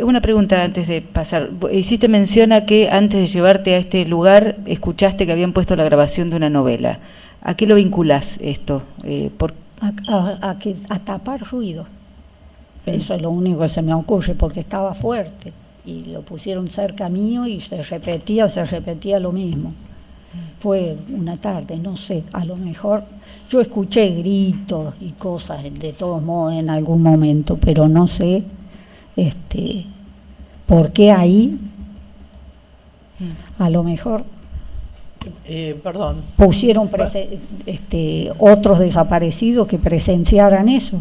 Una pregunta antes de pasar. Hiciste mención a que antes de llevarte a este lugar escuchaste que habían puesto la grabación de una novela. ¿A qué lo vinculás esto? A tapar ruido. Eso es lo único que se me ocurre, porque estaba fuerte y lo pusieron cerca mío y se repetía lo mismo. Fue una tarde, no sé, a lo mejor yo escuché gritos y cosas de todos modos en algún momento, pero no sé por qué ahí. A lo mejor Perdón. pusieron otros desaparecidos que presenciaran eso,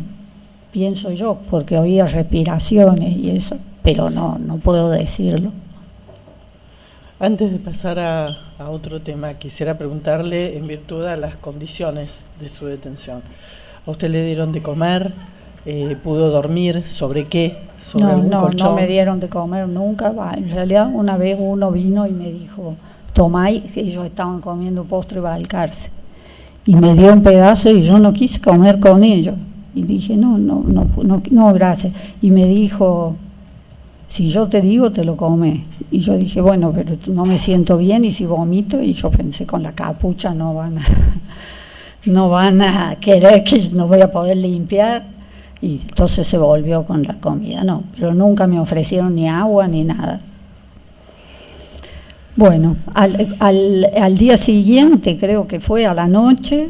pienso yo, porque oía respiraciones y eso, pero no puedo decirlo. Antes de pasar a otro tema, quisiera preguntarle en virtud a las condiciones de su detención. ¿A usted le dieron de comer? ¿Pudo dormir? ¿Sobre qué? ¿Sobre algún colchón? No me dieron de comer nunca. En realidad una vez uno vino y me dijo, tomá, que ellos estaban comiendo postre Balcarce, y me dio un pedazo y yo no quise comer con ellos. Y dije, no, gracias. Y me dijo, si yo te digo, te lo comes. Y yo dije, bueno, pero no me siento bien y si vomito, y yo pensé, con la capucha no van a querer que no voy a poder limpiar. Y entonces se volvió con la comida. No, pero nunca me ofrecieron ni agua ni nada. Bueno, al día siguiente, creo que fue a la noche,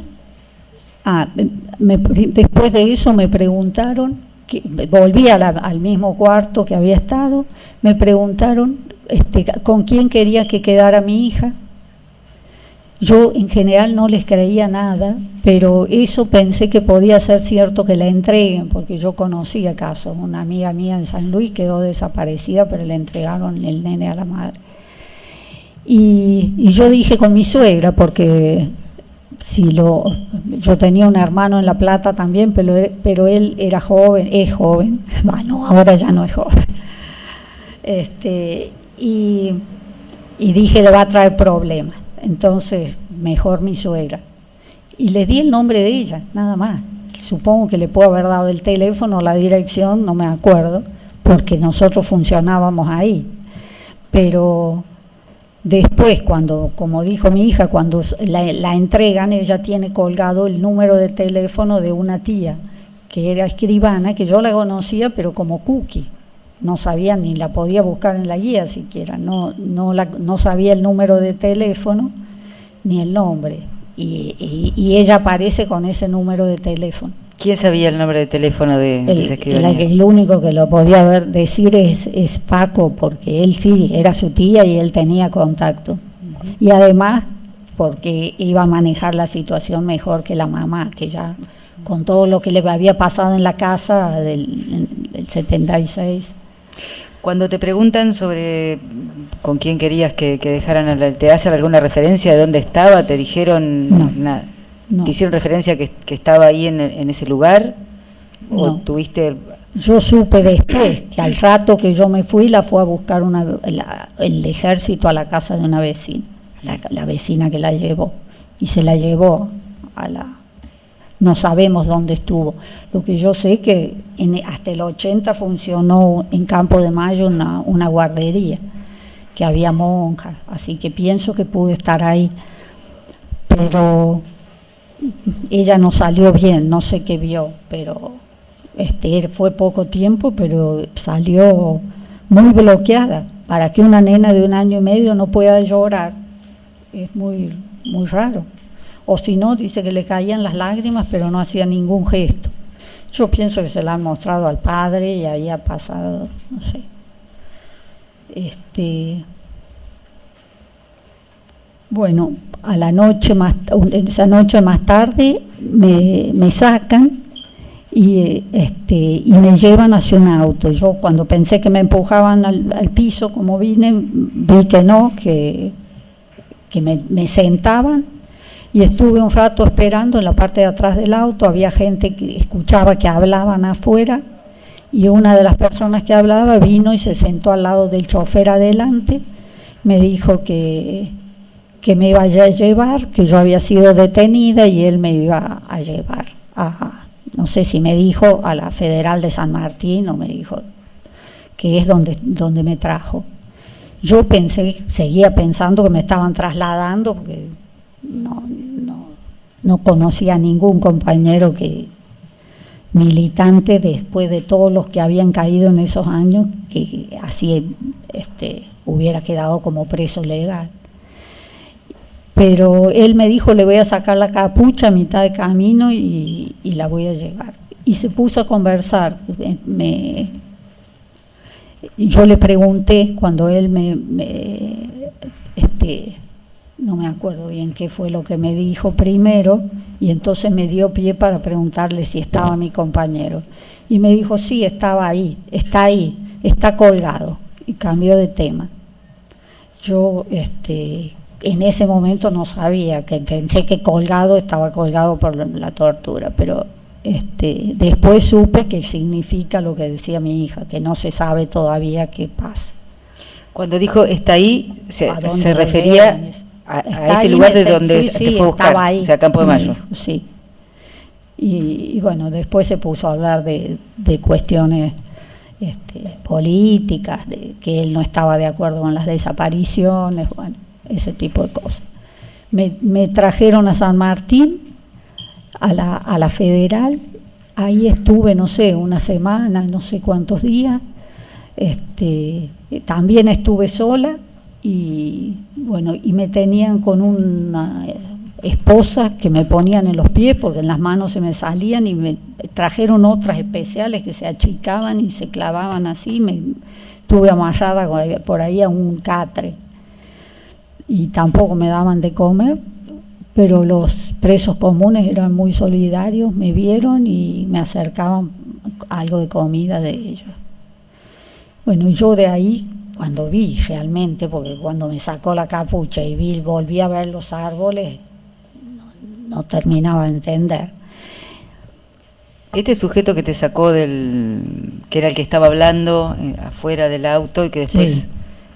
después de eso me preguntaron, volví al mismo cuarto que había estado, me preguntaron con quién quería que quedara mi hija. Yo en general no les creía nada, pero eso pensé que podía ser cierto que la entreguen, porque yo conocía casos. Una amiga mía en San Luis quedó desaparecida, pero le entregaron el nene a la madre. Y yo dije con mi suegra, porque yo tenía un hermano en La Plata también, pero él era joven, es joven, bueno, ahora ya no es joven. y dije, le va a traer problemas. Entonces, mejor mi suegra. Y le di el nombre de ella, nada más. Supongo que le puedo haber dado el teléfono, la dirección, no me acuerdo, porque nosotros funcionábamos ahí. Pero después, cuando, como dijo mi hija, cuando la entregan, ella tiene colgado el número de teléfono de una tía, que era escribana, que yo la conocía, pero como Cookie. No sabía ni la podía buscar en la guía siquiera, no sabía el número de teléfono ni el nombre. Y ella aparece con ese número de teléfono. ¿Quién sabía el nombre de teléfono de esa escribanía? El único que lo podía decir es Paco, porque él sí, era su tía y él tenía contacto. Uh-huh. Y además porque iba a manejar la situación mejor que la mamá, que ya con todo lo que le había pasado en la casa del 76. Cuando te preguntan sobre con quién querías que dejaran, ¿te hacen alguna referencia de dónde estaba? ¿Te dijeron nada? No. ¿Te hicieron referencia que estaba ahí en ese lugar? ¿O no. tuviste...? Yo supe después que al rato que yo me fui, la fue a buscar el ejército a la casa de una vecina, la vecina que la llevó, y se la llevó no sabemos dónde estuvo. Lo que yo sé que hasta el 80 funcionó en Campo de Mayo una guardería, que había monjas, así que pienso que pude estar ahí. Pero ella no salió bien, no sé qué vio, pero fue poco tiempo, pero salió muy bloqueada. Para que una nena de 1 año y medio no pueda llorar, es muy, muy raro. O si no, dice que le caían las lágrimas, pero no hacía ningún gesto. Yo pienso que se la han mostrado al padre y ahí ha pasado, no sé. Bueno, a la noche esa noche más tarde me sacan y me llevan hacia un auto. Yo cuando pensé que me empujaban al piso como vine, vi que no, que me sentaban. Y estuve un rato esperando en la parte de atrás del auto, había gente que escuchaba que hablaban afuera y una de las personas que hablaba vino y se sentó al lado del chofer adelante, me dijo que me iba a llevar, que yo había sido detenida y él me iba a llevar no sé si me dijo a la Federal de San Martín o me dijo que es donde me trajo. Yo seguía pensando que me estaban trasladando porque no conocía a ningún compañero militante después de todos los que habían caído en esos años, que así hubiera quedado como preso legal. Pero él me dijo, le voy a sacar la capucha a mitad de camino y la voy a llevar. Y se puso a conversar. Yo le pregunté cuando él no me acuerdo bien qué fue lo que me dijo primero, y entonces me dio pie para preguntarle si estaba mi compañero. Y me dijo, sí, estaba ahí, está colgado, y cambió de tema. Yo en ese momento no sabía, que pensé que estaba colgado por la tortura, pero después supe que significa lo que decía mi hija, que no se sabe todavía qué pasa. Cuando dijo está ahí, se refería a ese lugar de donde te fue a buscar, ahí, o sea, Campo de Mayo. Sí. Y bueno, después se puso a hablar de cuestiones políticas, de que él no estaba de acuerdo con las desapariciones, bueno, ese tipo de cosas. Me trajeron a San Martín, a la Federal, ahí estuve, no sé, una semana, no sé cuántos días. También estuve sola y bueno, y me tenían con una esposa que me ponían en los pies porque en las manos se me salían, y me trajeron otras especiales que se achicaban y se clavaban así. Estuve amarrada por ahí a un catre y tampoco me daban de comer, pero los presos comunes eran muy solidarios, me vieron y me acercaban algo de comida de ellos. Bueno, yo de ahí, cuando vi realmente, porque cuando me sacó la capucha y volví a ver los árboles, no terminaba de entender. Este sujeto que te sacó que era el que estaba hablando afuera del auto y que después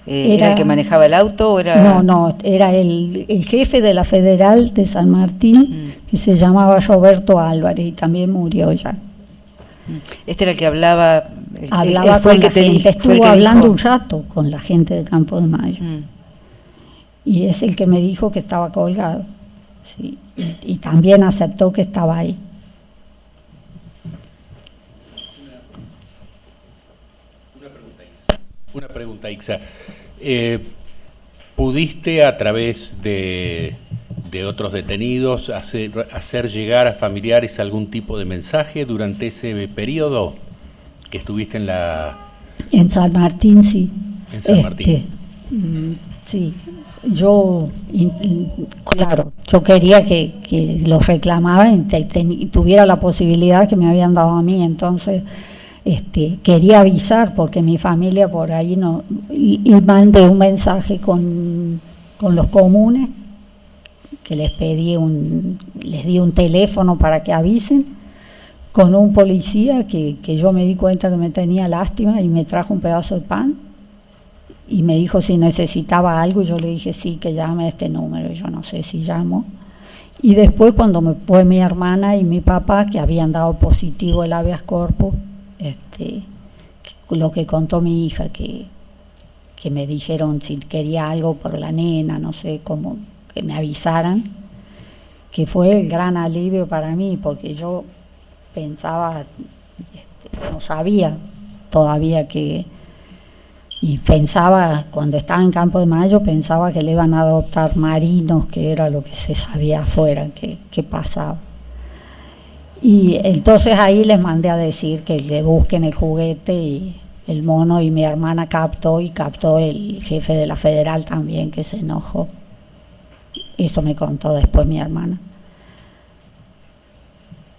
¿Era el que manejaba el auto o era...? No, era el jefe de la Federal de San Martín, que se llamaba Roberto Álvarez, y también murió ya. Este era el que hablaba... Hablaba con la gente, estuvo hablando un rato con la gente de Campo de Mayo. Y es el que me dijo que estaba colgado. Sí, y también aceptó que estaba ahí. Una pregunta, Ixa. ¿Pudiste a través de otros detenidos hacer llegar a familiares algún tipo de mensaje durante ese periodo que estuviste en San Martín? Sí. En San Martín. Sí. Yo, claro, yo quería que los reclamaban y tuviera la posibilidad que me habían dado a mí, entonces quería avisar porque mi familia por ahí no, y mandé un mensaje con los comunes, que les di un teléfono para que avisen, con un policía que yo me di cuenta que me tenía lástima y me trajo un pedazo de pan. Y me dijo si necesitaba algo, y yo le dije sí, que llame a este número, yo no sé si llamo. Y después cuando me fue mi hermana y mi papá, que habían dado positivo el habeas corpus, lo que contó mi hija, que me dijeron si quería algo por la nena, no sé, cómo, que me avisaran, que fue el gran alivio para mí, porque yo pensaba, no sabía todavía que... Y pensaba, cuando estaba en Campo de Mayo, pensaba que le iban a adoptar marinos, que era lo que se sabía afuera, que pasaba. Y entonces ahí les mandé a decir que le busquen el juguete y el mono, y mi hermana captó el jefe de la Federal también, que se enojó. Eso me contó después mi hermana.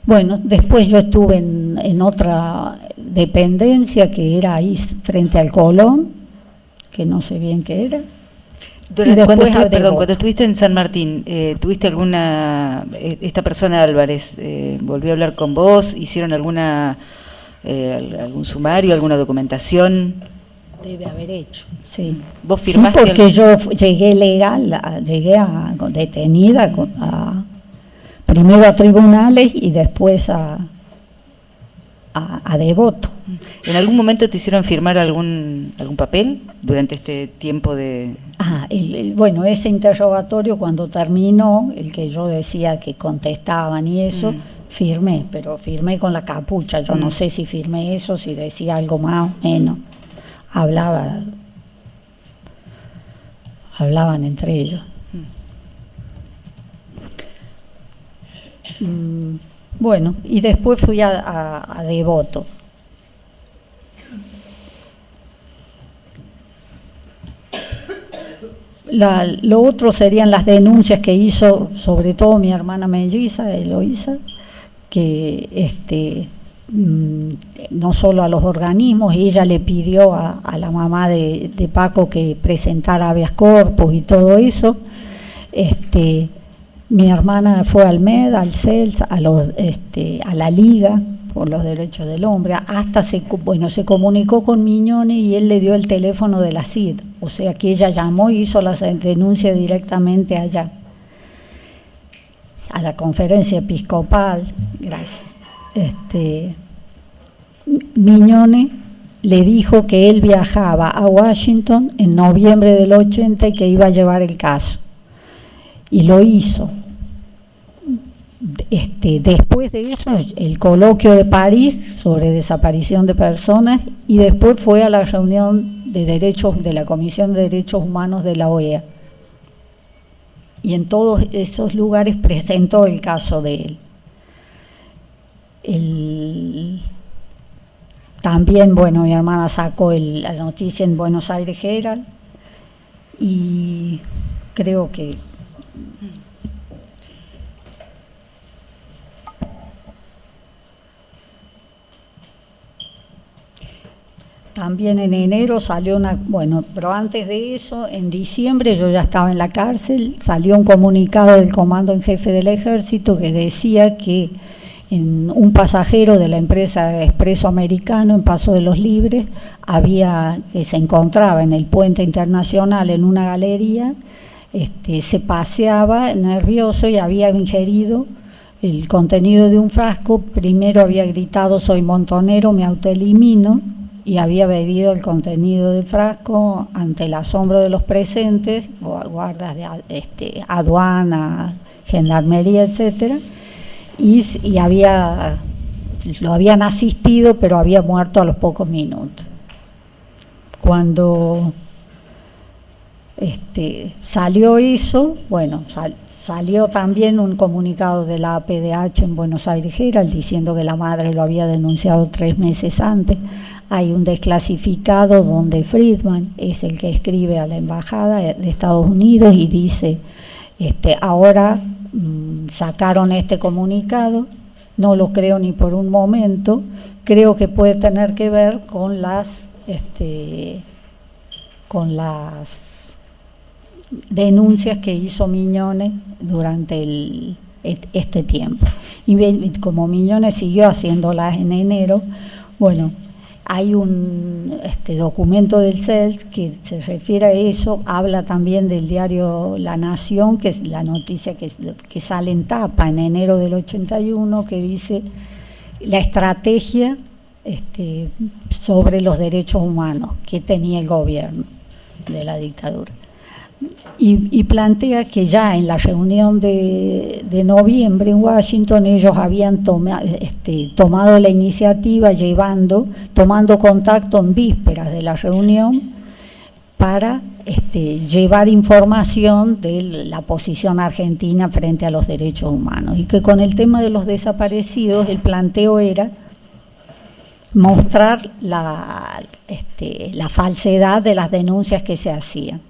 Bueno, después yo estuve en otra dependencia que era ahí frente al Colón, que no sé bien qué era. Cuando estuviste en San Martín, ¿tuviste alguna, esta persona Álvarez, volvió a hablar con vos? ¿Hicieron algún sumario, alguna documentación? Debe haber hecho, sí. ¿Vos firmaste? Sí, porque yo llegué detenida primero a tribunales y después a Devoto. ¿En algún momento te hicieron firmar algún papel durante este tiempo de...? Bueno, ese interrogatorio cuando terminó, el que yo decía que contestaban y eso, firmé, pero firmé con la capucha. Yo no sé si firmé eso, si decía algo más o menos. Hablaban entre ellos. Bueno, y después fui a Devoto. Lo otro serían las denuncias que hizo, sobre todo mi hermana melliza, Eloísa, que no solo a los organismos, ella le pidió a la mamá de Paco que presentara habeas corpus y todo eso. Mi hermana fue al MED, al CELS, a la Liga por los Derechos del Hombre, hasta se comunicó con Miñone y él le dio el teléfono de la CID, o sea que ella llamó y hizo la denuncia directamente allá, a la conferencia episcopal. Gracias. Miñone le dijo que él viajaba a Washington en noviembre del 80 y que iba a llevar el caso, y lo hizo. Después de eso, el coloquio de París sobre desaparición de personas, y después fue a la reunión de la Comisión de Derechos Humanos de la OEA. Y en todos esos lugares presentó el caso de él. También, mi hermana sacó la noticia en Buenos Aires Herald, y creo que también en enero salió pero antes de eso, en diciembre yo ya estaba en la cárcel, salió un comunicado del Comando en Jefe del Ejército que decía que en un pasajero de la empresa Expreso Americano en Paso de los Libres, que se encontraba en el puente internacional en una galería, se paseaba nervioso y había ingerido el contenido de un frasco. Primero había gritado: soy montonero, me autoelimino, y había bebido el contenido del frasco ante el asombro de los presentes, guardas de aduana, gendarmería, etcétera, y lo habían asistido, pero había muerto a los pocos minutos. Cuando salió eso, bueno, salió también un comunicado de la APDH en Buenos Aires Herald diciendo que la madre lo había denunciado 3 meses antes. Hay un desclasificado donde Friedman es el que escribe a la embajada de Estados Unidos y dice: ahora sacaron este comunicado, no lo creo ni por un momento, creo que puede tener que ver con las denuncias que hizo Miñones durante este tiempo. Y como Miñones siguió haciéndolas en enero, bueno, hay un documento del CELS que se refiere a eso, habla también del diario La Nación, que es la noticia que sale en tapa en enero del 81, que dice la estrategia sobre los derechos humanos que tenía el gobierno de la dictadura. Y plantea que ya en la reunión de noviembre en Washington ellos habían tomado la iniciativa, tomando contacto en vísperas de la reunión para llevar información de la posición argentina frente a los derechos humanos, y que con el tema de los desaparecidos el planteo era mostrar la falsedad de las denuncias que se hacían.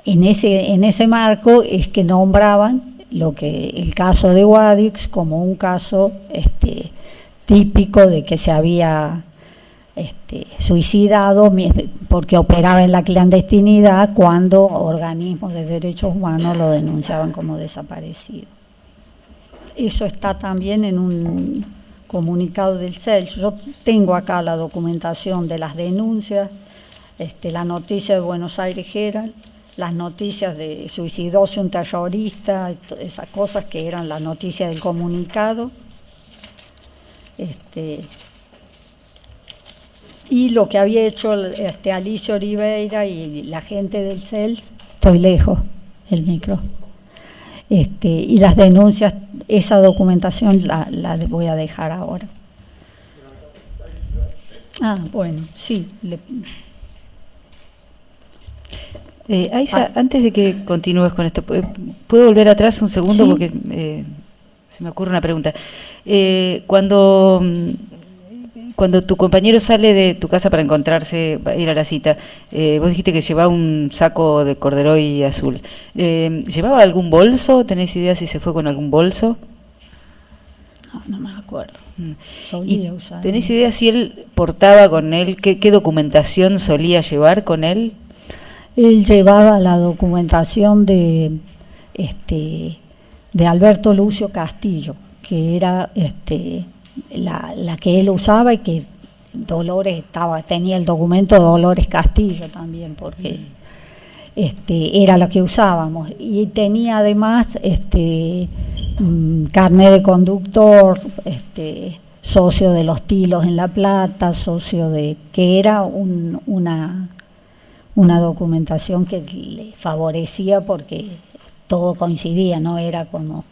En ese marco es que nombraban el caso de Guadix como un caso típico de que se había suicidado porque operaba en la clandestinidad, cuando organismos de derechos humanos lo denunciaban como desaparecido. Eso está también en un comunicado del CELS. Yo tengo acá la documentación de las denuncias, la noticia de Buenos Aires Herald, las noticias de suicidóse un terrorista, esas cosas que eran la noticia del comunicado, y lo que había hecho Alicia Oliveira y la gente del CELS. Estoy lejos el micro. Y las denuncias, esa documentación la voy a dejar ahora. Bueno, sí. Aiza, antes de que continúes con esto, ¿puedo volver atrás un segundo? Sí. Porque se me ocurre una pregunta. Cuando tu compañero sale de tu casa para ir a la cita, vos dijiste que llevaba un saco de corderoy azul. ¿Llevaba algún bolso? ¿Tenés idea si se fue con algún bolso? No me acuerdo. Solía usar. ¿Tenés idea si él portaba con él, qué documentación solía llevar con él? Él llevaba la documentación de Alberto Lucio Castillo, que era la que él usaba, y que Dolores tenía el documento de Dolores Castillo también, porque era la que usábamos, y tenía además carnet de conductor, socio de los Tilos en La Plata, que era una documentación que le favorecía porque todo coincidía, no era como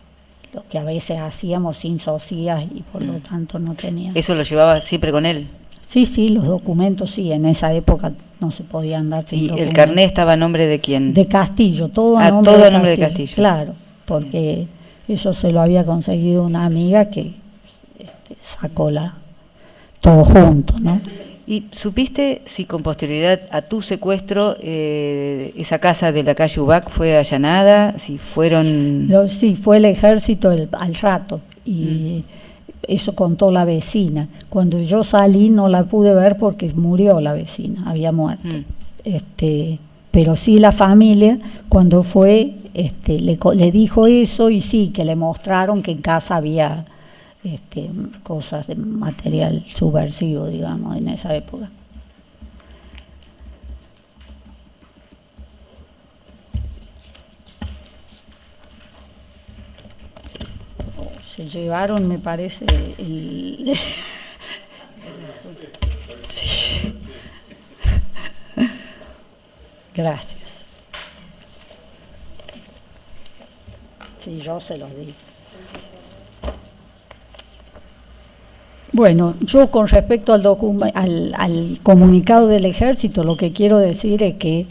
lo que a veces hacíamos sin socias y por lo tanto no tenía. ¿Eso lo llevaba siempre con él? Sí, los documentos sí, en esa época no se podía andar sin documentos. ¿Y el carnet estaba a nombre de quién? De Castillo, todo a nombre de Castillo. Claro, porque eso se lo había conseguido una amiga que sacó todo junto, ¿no? ¿Y supiste si con posterioridad a tu secuestro esa casa de la calle Ubac fue allanada? Si fueron... Sí, fue el ejército al rato, y eso contó la vecina. Cuando yo salí no la pude ver porque murió la vecina, había muerto. pero sí la familia cuando fue le dijo eso, y sí, que le mostraron que en casa había cosas de material subversivo, digamos, en esa época. Se llevaron, me parece, sí. Gracias. Sí, yo se los di. Bueno, yo con respecto al comunicado del Ejército, lo que quiero decir es que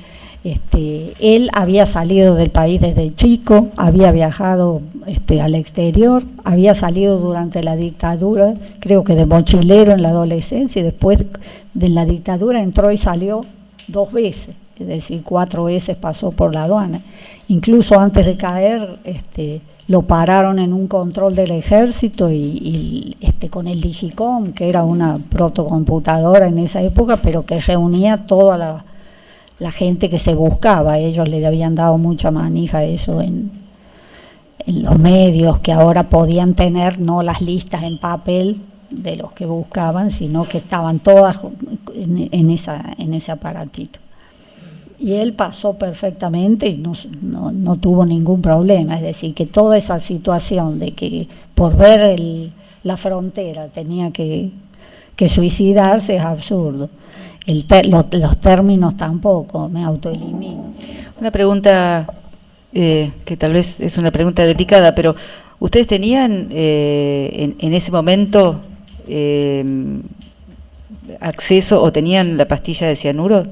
él había salido del país desde chico, había viajado al exterior, había salido durante la dictadura, creo que de mochilero en la adolescencia, y después de la dictadura entró y salió 2 veces, es decir, 4 veces pasó por la aduana. Incluso antes de caer, lo pararon en un control del Ejército y con el Digicom, que era una protocomputadora en esa época, pero que reunía toda la gente que se buscaba. Ellos le habían dado mucha manija a eso en los medios, que ahora podían tener no las listas en papel de los que buscaban, sino que estaban todas en ese aparatito. Y él pasó perfectamente y no tuvo ningún problema. Es decir, que toda esa situación de que por ver la frontera tenía que suicidarse es absurdo. Los términos tampoco, me autoelimino. Una pregunta que tal vez es una pregunta delicada, pero ¿ustedes tenían en ese momento acceso o tenían la pastilla de cianuro?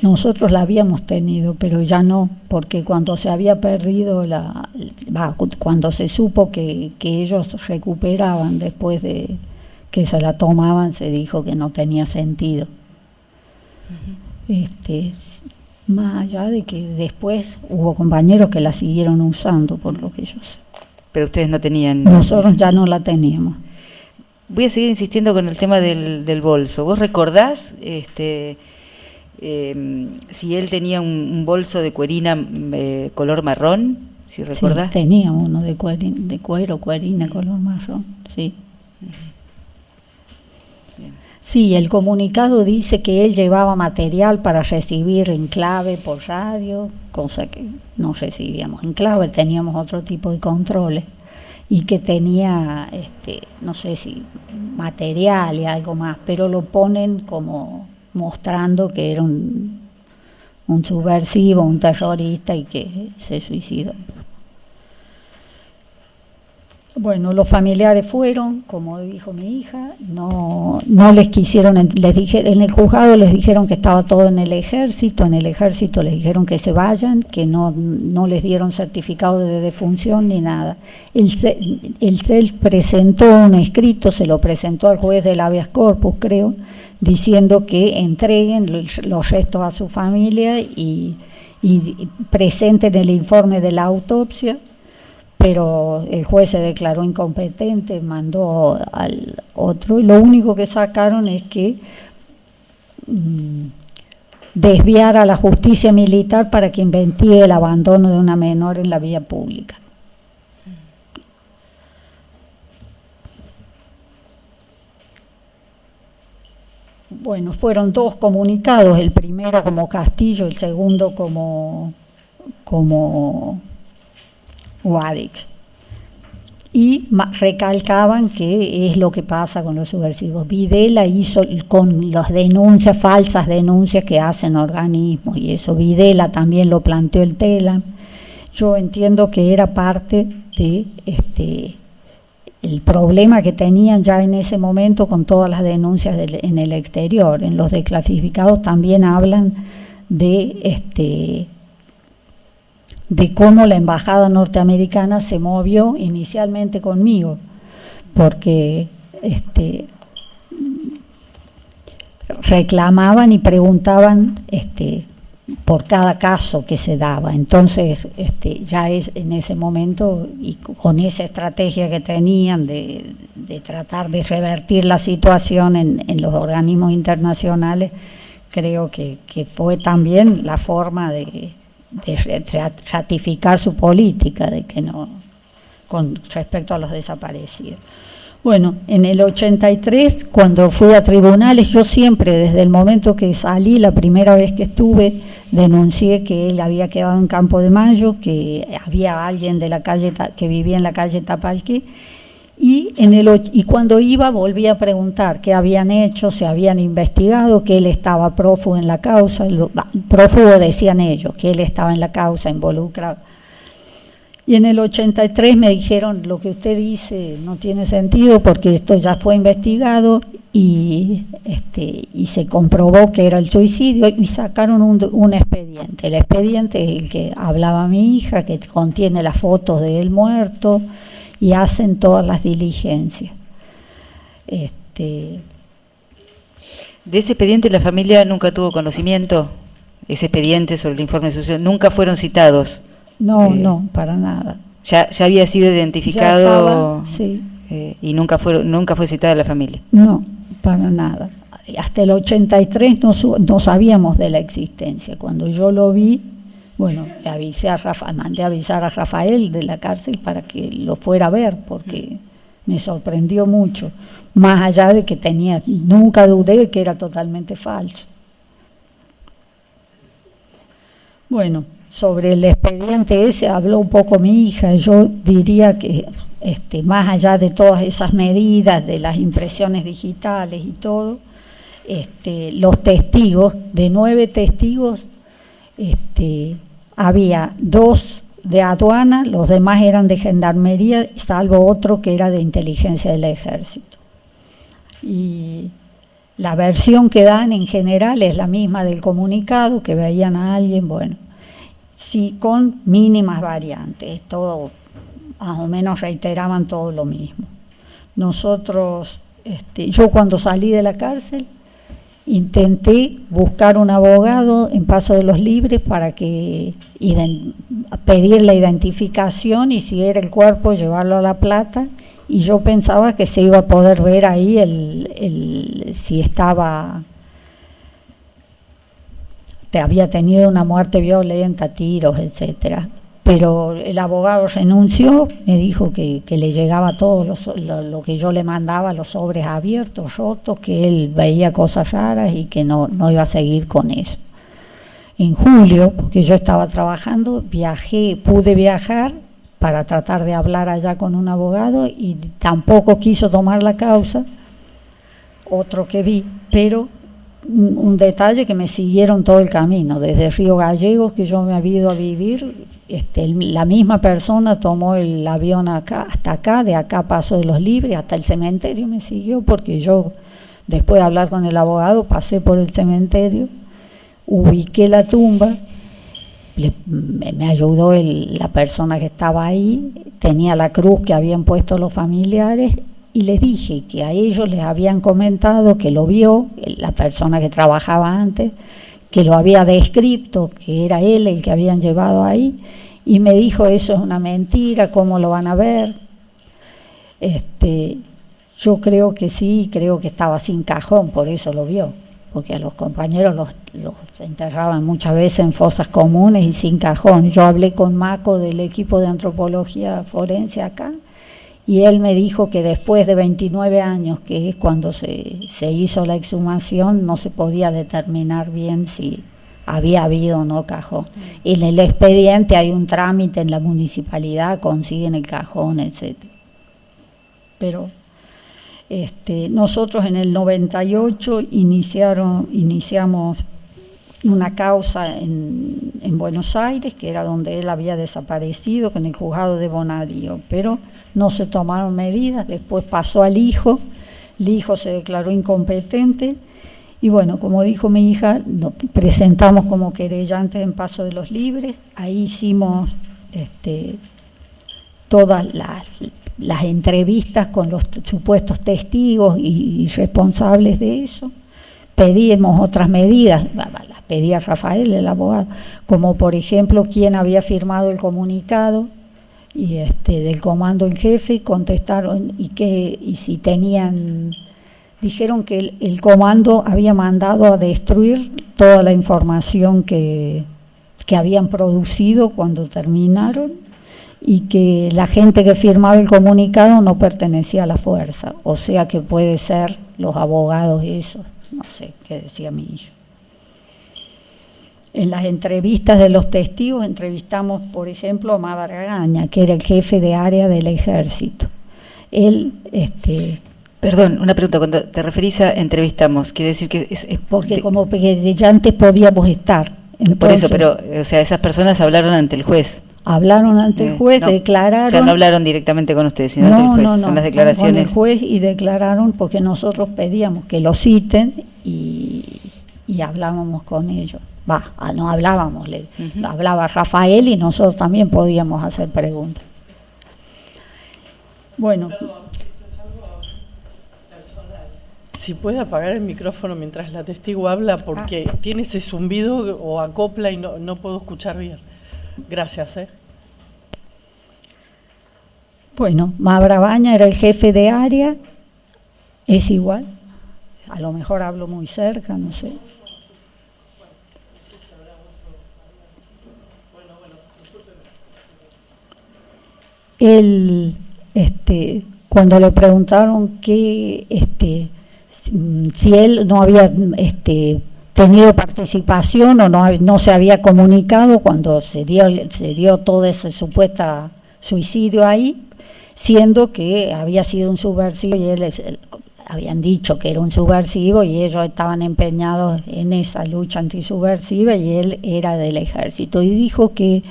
Nosotros la habíamos tenido, pero ya no, porque cuando se había perdido cuando se supo que ellos recuperaban después de que se la tomaban, se dijo que no tenía sentido. Más allá de que después hubo compañeros que la siguieron usando, por lo que yo sé. Pero ustedes no tenían. Nosotros ya no la teníamos. Voy a seguir insistiendo con el tema del bolso. ¿Vos recordás si él tenía un bolso de cuerina color marrón? ¿Si recordás? Sí, tenía uno de cuero, cuerina, color marrón, sí. Sí, el comunicado dice que él llevaba material para recibir en clave por radio, cosa que no recibíamos en clave, teníamos otro tipo de controles, y que tenía, no sé si material y algo más, pero lo ponen como mostrando que era un subversivo, un terrorista y que se suicidó. Bueno, los familiares fueron, como dijo mi hija, no les quisieron, en el juzgado les dijeron que estaba todo en el ejército les dijeron que se vayan, que no les dieron certificado de defunción ni nada. El CEL presentó un escrito, se lo presentó al juez del habeas corpus, creo, diciendo que entreguen los restos a su familia y presenten el informe de la autopsia. Pero el juez se declaró incompetente, mandó al otro, y lo único que sacaron es que desviar a la justicia militar para que investigue el abandono de una menor en la vía pública. Bueno, fueron 2 comunicados, el primero como Castillo, el segundo como Guadix, y recalcaban que es lo que pasa con los subversivos. Videla hizo con las falsas denuncias que hacen organismos, y eso Videla también lo planteó el TELAM. Yo entiendo que era parte de el problema que tenían ya en ese momento con todas las denuncias en el exterior. En los desclasificados también hablan de cómo la embajada norteamericana se movió inicialmente conmigo, porque reclamaban y preguntaban por cada caso que se daba. Entonces ya es en ese momento, y con esa estrategia que tenían de tratar de revertir la situación en los organismos internacionales, creo que fue también la forma de ratificar su política, de que no, con respecto a los desaparecidos. Bueno, en el 83, cuando fui a tribunales, yo siempre, desde el momento que salí, la primera vez que estuve, denuncié que él había quedado en Campo de Mayo, que había alguien de la calle que vivía en la calle Tapalqué, y cuando iba volví a preguntar qué habían hecho, se habían investigado, que él estaba prófugo en la causa, prófugo decían ellos, que él estaba en la causa involucrado. Y en el 83 me dijeron, lo que usted dice no tiene sentido porque esto ya fue investigado y se comprobó que era el suicidio, y sacaron un expediente. El expediente es el que hablaba mi hija, que contiene las fotos de él muerto, y hacen todas las diligencias. ¿De ese expediente la familia nunca tuvo conocimiento? Ese expediente sobre el informe de suicidio, ¿nunca fueron citados? No, para nada. Ya había sido identificado. Ya estaba, sí. Y nunca fue citada la familia. No, para nada. Hasta el 83 no sabíamos de la existencia. Cuando yo lo vi, bueno, mandé a avisar a Rafael de la cárcel para que lo fuera a ver, porque me sorprendió mucho. Más allá de que nunca dudé que era totalmente falso. Bueno, sobre el expediente ese habló un poco mi hija. Yo diría que más allá de todas esas medidas, de las impresiones digitales y todo, los testigos, de 9 testigos, había 2 de aduana, los demás eran de gendarmería, salvo otro que era de inteligencia del ejército. Y la versión que dan en general es la misma del comunicado, que veían a alguien, bueno, sí, con mínimas variantes, todo más o menos reiteraban todo lo mismo. Nosotros, yo cuando salí de la cárcel, intenté buscar un abogado en Paso de los Libres para que pedir la identificación, y si era el cuerpo llevarlo a La Plata, y yo pensaba que se iba a poder ver ahí si estaba, había tenido una muerte violenta, tiros, etcétera. Pero el abogado renunció, me dijo que le llegaba todo lo que yo le mandaba, los sobres abiertos, rotos, que él veía cosas raras y que no iba a seguir con eso. En julio, porque yo estaba trabajando, pude viajar para tratar de hablar allá con un abogado, y tampoco quiso tomar la causa, otro que vi, pero un detalle, que me siguieron todo el camino, desde Río Gallegos, que yo me había ido a vivir, la misma persona tomó el avión hasta acá, de acá Paso de los Libres, hasta el cementerio me siguió, porque yo, después de hablar con el abogado, pasé por el cementerio, ubiqué la tumba, me ayudó la persona que estaba ahí, tenía la cruz que habían puesto los familiares, y les dije que a ellos les habían comentado que lo vio, la persona que trabajaba antes, que lo había descrito, que era él el que habían llevado ahí, y me dijo, eso es una mentira, ¿cómo lo van a ver? Yo creo que sí, creo que estaba sin cajón, por eso lo vio, porque a los compañeros los enterraban muchas veces en fosas comunes y sin cajón. Yo hablé con Maco del equipo de antropología forense acá, y él me dijo que después de 29 años, que es cuando se hizo la exhumación, no se podía determinar bien si había habido o no cajón. En el expediente hay un trámite en la municipalidad, consiguen el cajón, etc. Pero nosotros en el 98 iniciamos una causa en Buenos Aires, que era donde él había desaparecido, con el juzgado de Bonadío, pero no se tomaron medidas. Después pasó al hijo, el hijo se declaró incompetente, y bueno, como dijo mi hija, nos presentamos como querellantes en Paso de los Libres. Ahí hicimos todas las entrevistas con los supuestos testigos y responsables de eso. Pedimos otras medidas, las pedía Rafael, el abogado, como por ejemplo quién había firmado el comunicado, y del comando en jefe, contestaron y si tenían dijeron que el comando había mandado a destruir toda la información que habían producido cuando terminaron, y que la gente que firmaba el comunicado no pertenecía a la fuerza, o sea que puede ser los abogados esos, no sé qué decía mi hija. En las entrevistas de los testigos entrevistamos, por ejemplo, a Mabaragaña, que era el jefe de área del ejército. Él, Perdón, una pregunta, cuando te referís a entrevistamos, ¿quiere decir que es porque como querellantes podíamos estar? Entonces, por eso, pero, o sea, esas personas hablaron ante el juez. Hablaron ante el juez, no, declararon. O sea, no hablaron directamente con ustedes, sino ante el juez. Son las declaraciones. Con el juez, y declararon, porque nosotros pedíamos que lo citen y hablábamos con ellos. No hablábamos, hablaba Rafael y nosotros también podíamos hacer preguntas. Bueno. Si puede apagar el micrófono mientras la testigo habla, porque tiene ese zumbido o acopla y no puedo escuchar bien. Gracias. Bueno, Mabaragaña era el jefe de área, es igual, a lo mejor hablo muy cerca, no sé. Él, cuando le preguntaron que si él no había tenido participación o no se había comunicado cuando se dio todo ese supuesto suicidio ahí, siendo que había sido un subversivo, y habían dicho que era un subversivo y ellos estaban empeñados en esa lucha antisubversiva, y él era del ejército, y dijo que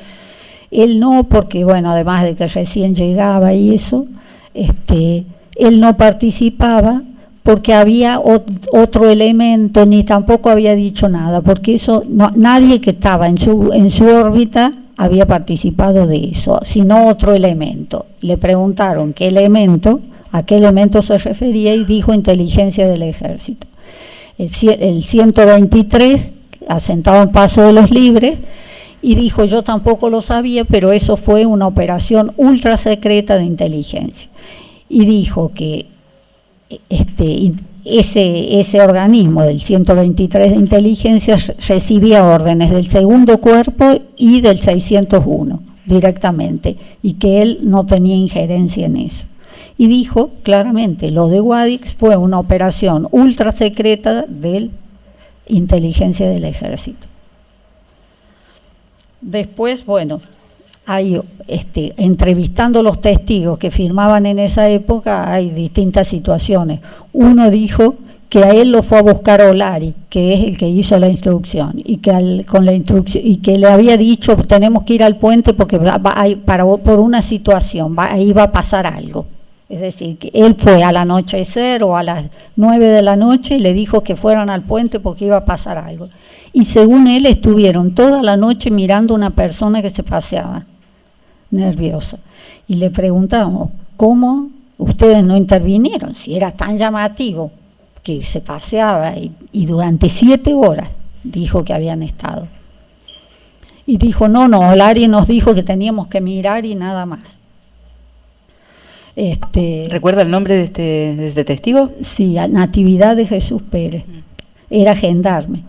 él no, porque bueno, además de que recién llegaba y eso, él no participaba porque había otro elemento, ni tampoco había dicho nada, porque eso nadie que estaba en su órbita había participado de eso, sino otro elemento. Le preguntaron a qué elemento se refería, y dijo inteligencia del ejército. El 123, asentado en Paso de los Libres, y dijo: yo tampoco lo sabía, pero eso fue una operación ultra secreta de inteligencia. Y dijo que ese organismo del 123 de inteligencia recibía órdenes del segundo cuerpo y del 601 directamente, y que él no tenía injerencia en eso. Y dijo claramente: lo de Guadix fue una operación ultra secreta de inteligencia del ejército. Después, bueno, hay, entrevistando los testigos que firmaban en esa época, hay distintas situaciones. Uno dijo que a él lo fue a buscar Olari, que es el que hizo la instrucción, y que con la instrucción, y que le había dicho: tenemos que ir al puente porque por una situación, ahí va a pasar algo. Es decir, que él fue al anochecer o a las 9 de la noche y le dijo que fueran al puente porque iba a pasar algo. Y según él, estuvieron toda la noche mirando a una persona que se paseaba nerviosa. Y le preguntamos: ¿cómo ustedes no intervinieron? Si era tan llamativo que se paseaba, y durante 7 horas dijo que habían estado. Y dijo: no, Olari nos dijo que teníamos que mirar y nada más. ¿Recuerda el nombre de este testigo? Sí, Natividad de Jesús Pérez. Era gendarme.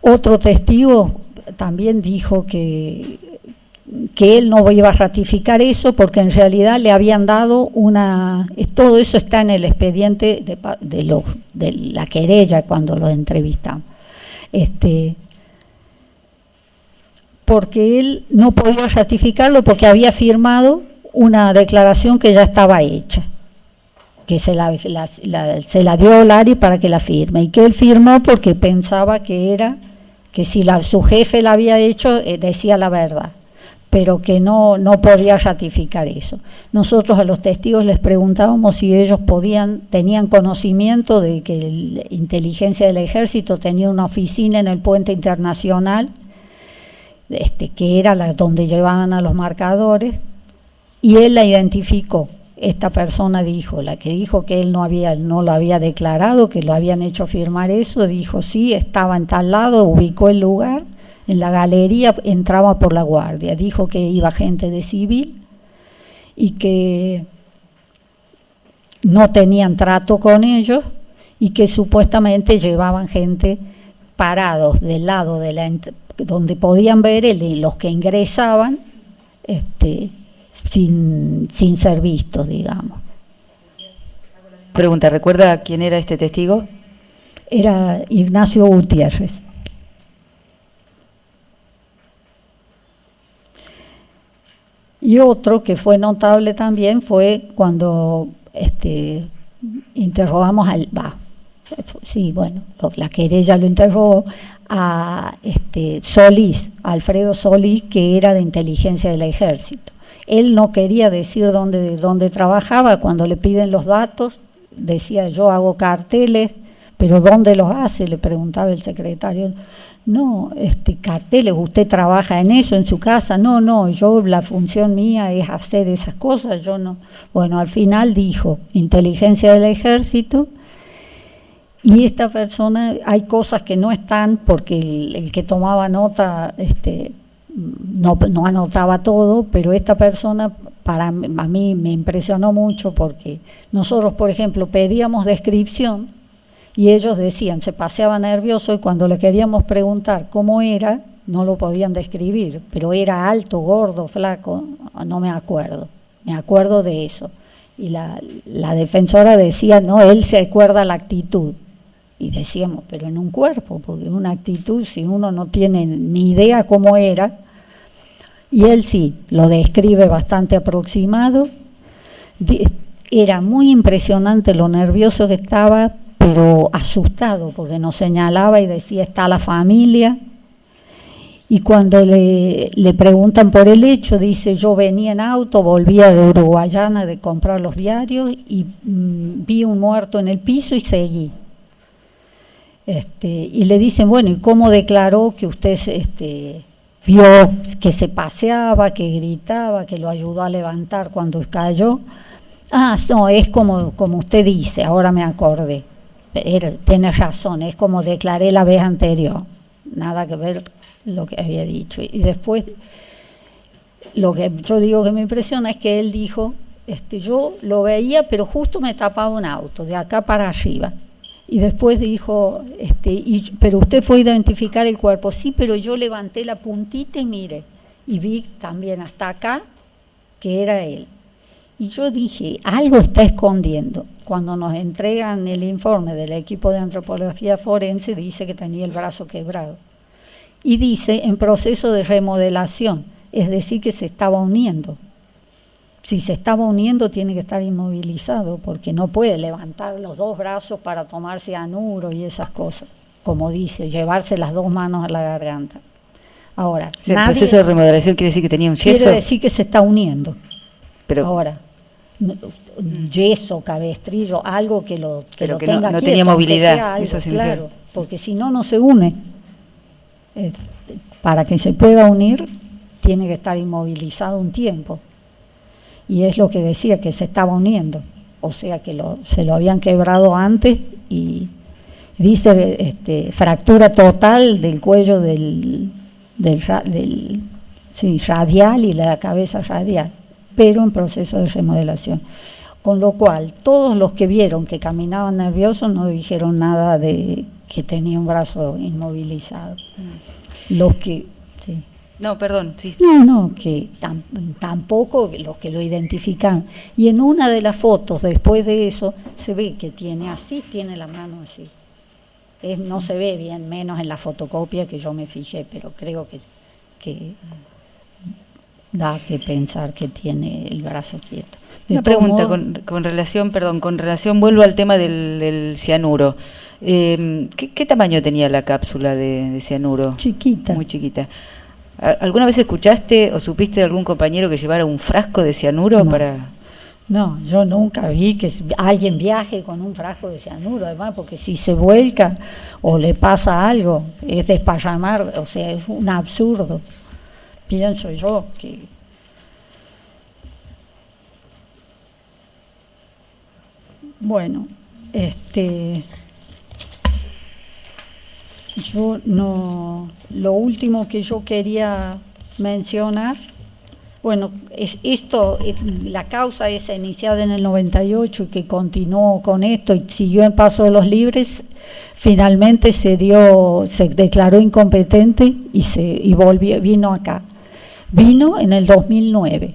Otro testigo también dijo que él no iba a ratificar eso porque en realidad le habían dado todo eso está en el expediente de la querella cuando lo entrevistamos. Porque él no podía ratificarlo porque había firmado una declaración que ya estaba hecha, que se la dio a Olari para que la firme, y que él firmó porque pensaba que si su jefe la había hecho, decía la verdad, pero que no podía ratificar eso. Nosotros a los testigos les preguntábamos si ellos tenían conocimiento de que la inteligencia del ejército tenía una oficina en el puente internacional, que era donde llevaban a los marcadores, y él la identificó. Esta persona dijo, la que dijo que él no lo había declarado, que lo habían hecho firmar eso, dijo: sí, estaba en tal lado, ubicó el lugar, en la galería, entraba por la guardia, dijo que iba gente de civil y que no tenían trato con ellos y que supuestamente llevaban gente parados del lado de donde podían ver los que ingresaban sin ser vistos, digamos. Pregunta, ¿recuerda quién era este testigo? Era Ignacio Gutiérrez. Y otro que fue notable también fue cuando interrogamos la querella lo interrogó a Solís, Alfredo Solís, que era de inteligencia del ejército. Él no quería decir dónde trabajaba. Cuando le piden los datos, decía: yo hago carteles, pero ¿dónde los hace?, le preguntaba el secretario. No, carteles, ¿usted trabaja en eso en su casa? No, la función mía es hacer esas cosas, yo no. Bueno, al final dijo inteligencia del ejército, y esta persona, hay cosas que no están porque el que tomaba nota no anotaba todo, pero esta persona a mí me impresionó mucho, porque nosotros, por ejemplo, pedíamos descripción y ellos decían, se paseaba nervioso, y cuando le queríamos preguntar cómo era, no lo podían describir, pero era alto, gordo, flaco, no me acuerdo de eso. Y la defensora decía, no, él se acuerda la actitud. Y decíamos, pero en un cuerpo, porque una actitud, si uno no tiene ni idea cómo era, y él sí, lo describe bastante aproximado. Era muy impresionante lo nervioso que estaba, pero asustado, porque nos señalaba y decía, está la familia. Y cuando le preguntan por el hecho, dice, yo venía en auto, volvía de Uruguayana de comprar los diarios y vi un muerto en el piso y seguí. Y le dicen, bueno, ¿y cómo declaró que usted vio que se paseaba, que gritaba, que lo ayudó a levantar cuando cayó? No, es como usted dice, ahora me acordé. Tiene razón, es como declaré la vez anterior, nada que ver lo que había dicho. Y después, lo que yo digo que me impresiona es que él dijo, yo lo veía, pero justo me tapaba un auto, de acá para arriba. Y después dijo, pero usted fue a identificar el cuerpo. Sí, pero yo levanté la puntita y mire, y vi también hasta acá que era él. Y yo dije, algo está escondiendo. Cuando nos entregan el informe del equipo de antropología forense, dice que tenía el brazo quebrado. Y dice, en proceso de remodelación, es decir, que se estaba uniendo. Si se estaba uniendo, tiene que estar inmovilizado, porque no puede levantar los dos brazos para tomar cianuro y esas cosas. Como dice, llevarse las dos manos a la garganta. Ahora, el proceso de remodelación quiere decir que tenía un yeso. Quiere decir que se está uniendo. Pero ahora, yeso, cabestrillo, algo que lo tenga no quieto, tenía movilidad, algo, eso significa. Claro, porque si no se une. Para que se pueda unir, tiene que estar inmovilizado un tiempo. Y es lo que decía, que se estaba uniendo. O sea, que se lo habían quebrado antes, y dice fractura total del cuello radial y la cabeza radial, pero en proceso de remodelación. Con lo cual, todos los que vieron que caminaban nerviosos no dijeron nada de que tenía un brazo inmovilizado. Los que... Sí. No, perdón, sí. No, que tampoco los que lo identifican. Y en una de las fotos, después de eso, se ve que tiene la mano así. No se ve bien, menos en la fotocopia que yo me fijé, pero creo que da que pensar que tiene el brazo quieto. Una pregunta con relación, vuelvo al tema del cianuro. ¿Qué tamaño tenía la cápsula de cianuro? Chiquita. Muy chiquita. ¿Alguna vez escuchaste o supiste de algún compañero que llevara un frasco de cianuro para...? No, yo nunca vi que alguien viaje con un frasco de cianuro, además, porque si se vuelca o le pasa algo, es desparramar, o sea, es un absurdo. Pienso yo que... Bueno, yo no... Lo último que yo quería mencionar Bueno, la causa esa iniciada en el 98 y que continuó con esto y siguió en Paso de los Libres, finalmente se declaró incompetente y vino acá. Vino en el 2009,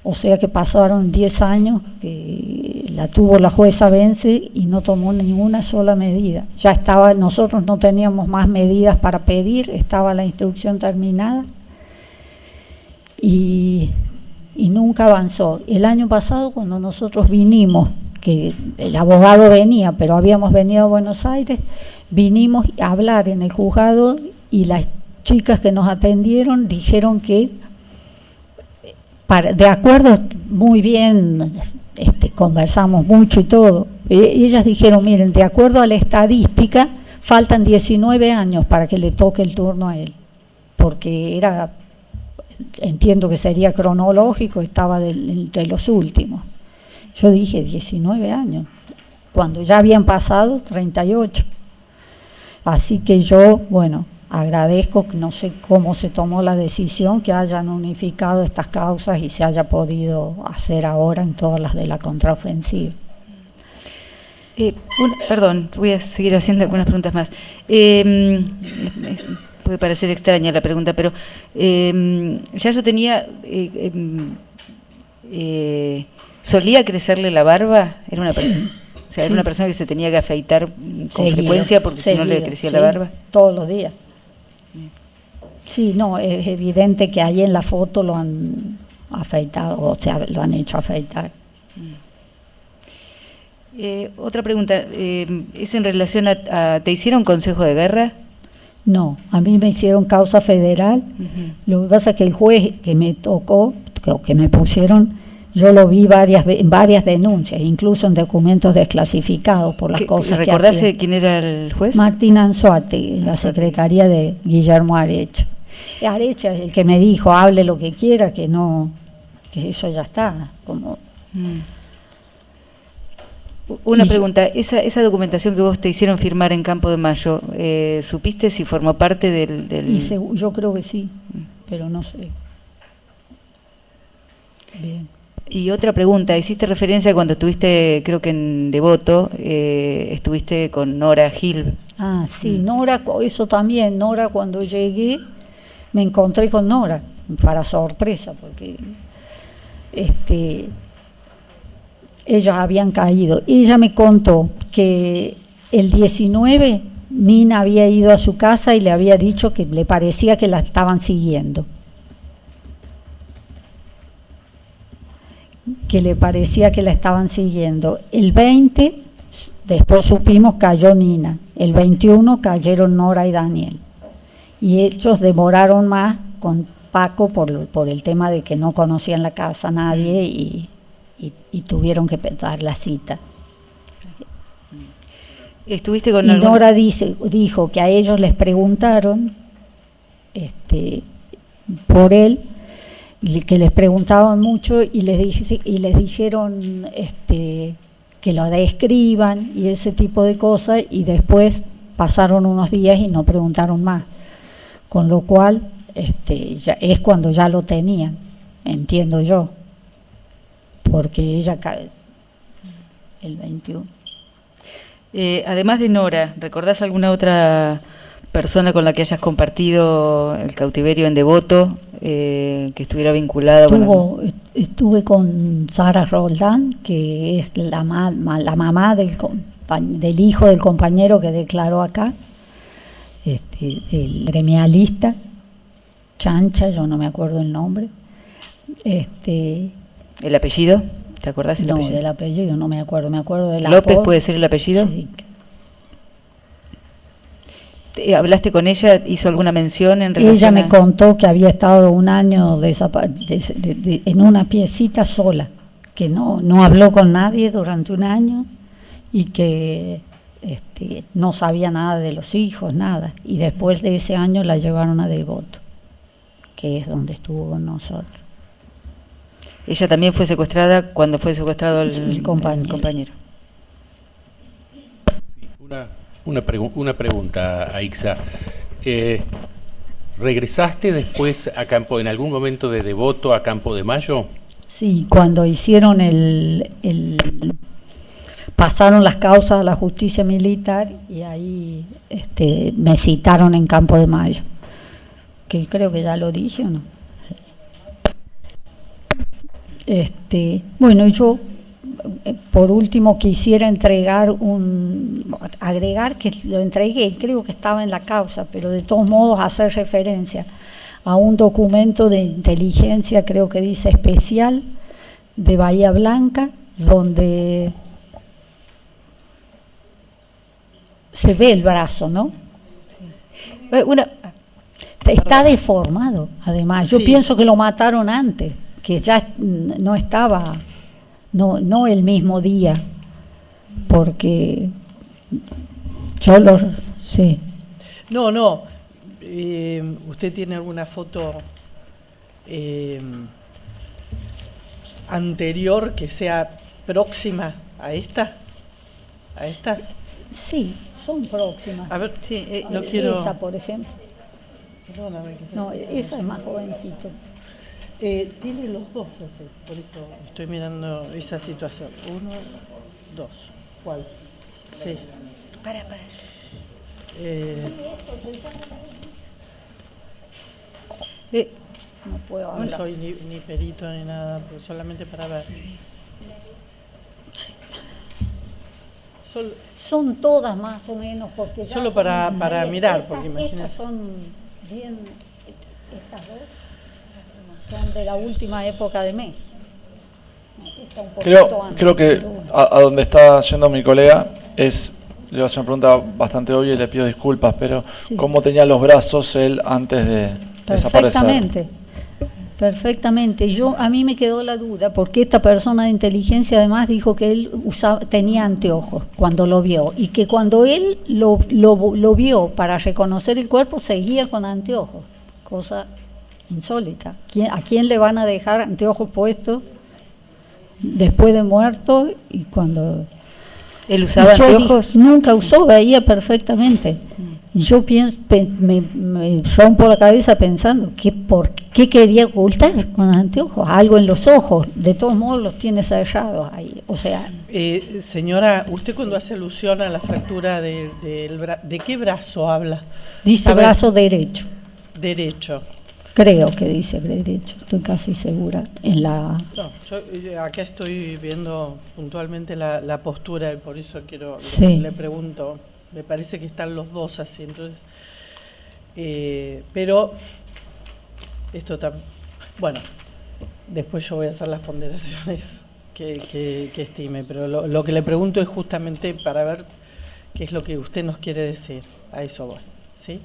o sea que pasaron 10 años que la tuvo la jueza Vence y no tomó ninguna sola medida. Ya estaba, nosotros no teníamos más medidas para pedir, estaba la instrucción terminada. Y nunca avanzó. El año pasado, cuando nosotros vinimos, que el abogado venía, pero habíamos venido a Buenos Aires, vinimos a hablar en el juzgado y las chicas que nos atendieron dijeron que, de acuerdo, muy bien, conversamos mucho y todo, ellas dijeron, miren, de acuerdo a la estadística, faltan 19 años para que le toque el turno a él, porque entiendo que sería cronológico, estaba entre los últimos. Yo dije 19 años, cuando ya habían pasado 38. Así que yo, bueno, agradezco, no sé cómo se tomó la decisión, que hayan unificado estas causas y se haya podido hacer ahora en todas las de la contraofensiva. Perdón, voy a seguir haciendo algunas preguntas más. Puede parecer extraña la pregunta, pero ya yo tenía... ¿solía crecerle la barba? ¿Era una persona, o sea, era una persona que se tenía que afeitar con frecuencia porque si no le crecía la barba? Todos los días. Sí, no, es evidente que ahí en la foto lo han afeitado, o sea, lo han hecho afeitar. Otra pregunta, es en relación a... ¿Te hicieron consejo de guerra? No, a mí me hicieron causa federal. Lo que pasa es que el juez que me tocó, que me pusieron, yo lo vi en varias denuncias, incluso en documentos desclasificados por las cosas que ¿recordás hacían. quién era el juez? Martín Anzuati, la secretaría de Guillermo Arecha. Arecha es el que me dijo, hable lo que quiera, que eso ya está. Una pregunta, esa documentación que vos te hicieron firmar en Campo de Mayo, ¿supiste si formó parte del...? Yo creo que sí, pero no sé. Bien. Y otra pregunta, hiciste referencia cuando estuviste, creo que en Devoto, estuviste con Nora Gil. Ah, sí, Nora, eso también, Nora, cuando llegué, me encontré con Nora, para sorpresa, porque ellos habían caído. Ella me contó que el 19 Nina había ido a su casa y le había dicho que le parecía que la estaban siguiendo. Que le parecía que la estaban siguiendo. El 20, después supimos, cayó Nina. El 21 cayeron Nora y Daniel. Y ellos demoraron más con Paco por el tema de que no conocían la casa nadie y tuvieron que dar la cita. ¿Estuviste con y Nora dijo que a ellos les preguntaron por él, que les preguntaban mucho y les dijeron que lo describan y ese tipo de cosas, y después pasaron unos días y no preguntaron más, con lo cual ya es cuando ya lo tenían, entiendo yo, porque ella cae el 21. Además de Nora, ¿recordás alguna otra persona con la que hayas compartido el cautiverio en Devoto, que estuviera vinculada? Estuve con Sara Roldán, que es la mamá del hijo del compañero que declaró acá, el gremialista, Chancha, yo no me acuerdo el nombre. ¿El apellido? ¿Te acordás el apellido? No, del apellido no me acuerdo, me acuerdo del ¿López apodo. puede ser el apellido? Sí. ¿Hablaste con ella? ¿Hizo alguna mención en relación Ella me contó que había estado un año en una piecita sola, que no habló con nadie durante un año y que no sabía nada de los hijos, nada. Y después de ese año la llevaron a Devoto, que es donde estuvo con nosotros. ¿Ella también fue secuestrada cuando fue secuestrado el compañero? Una pregunta a Ixa. ¿Regresaste después a Campo, en algún momento de Devoto a Campo de Mayo? Sí, cuando hicieron pasaron las causas a la justicia militar y ahí me citaron en Campo de Mayo, que creo que ya lo dije, ¿o no? Bueno, yo por último quisiera agregar que lo entregué, creo que estaba en la causa, pero de todos modos hacer referencia a un documento de inteligencia, creo que dice especial, de Bahía Blanca, donde se ve el brazo, ¿no? Está deformado, además. Yo pienso que lo mataron antes, que ya no estaba, no el mismo día, porque sí. No. ¿Usted tiene alguna foto anterior que sea próxima a esta? ¿A estas? Sí, son próximas. A ver, sí, no quiero... Esa, por ejemplo. Perdóname. No, esa es más jovencito. Tiene los dos así, por eso estoy mirando esa situación. 1, 2. ¿Cuál? Sí. Para. No puedo hablar. No soy ni perito ni nada, pero solamente para ver. Sí. Son todas más o menos, porque ya solo para mirar, porque estas imagínese. son bien, estas dos son de la última época de México. Creo que a donde está yendo mi colega le voy a hacer una pregunta bastante obvia y le pido disculpas, pero sí. ¿Cómo tenía los brazos él antes de desaparecer? Perfectamente. A mí me quedó la duda, porque esta persona de inteligencia además dijo que él tenía anteojos cuando lo vio, y que cuando él lo vio para reconocer el cuerpo seguía con anteojos, cosa insólita. ¿A quién le van a dejar anteojos puestos después de muerto? Y cuando él usaba anteojos, nunca usó, veía perfectamente. Y yo me rompo la cabeza pensando ¿por qué quería ocultar con los anteojos? Algo en los ojos, de todos modos los tiene cerrados ahí. O sea, señora, usted cuando hace alusión a la fractura ¿de qué brazo habla? Dice brazo derecho. Derecho. Creo que dice derecho, estoy casi segura. No, yo acá estoy viendo puntualmente la postura y por eso le pregunto. Me parece que están los dos así, entonces, pero esto también, bueno, después yo voy a hacer las ponderaciones que estime, pero lo que le pregunto es justamente para ver qué es lo que usted nos quiere decir, a eso voy, ¿sí?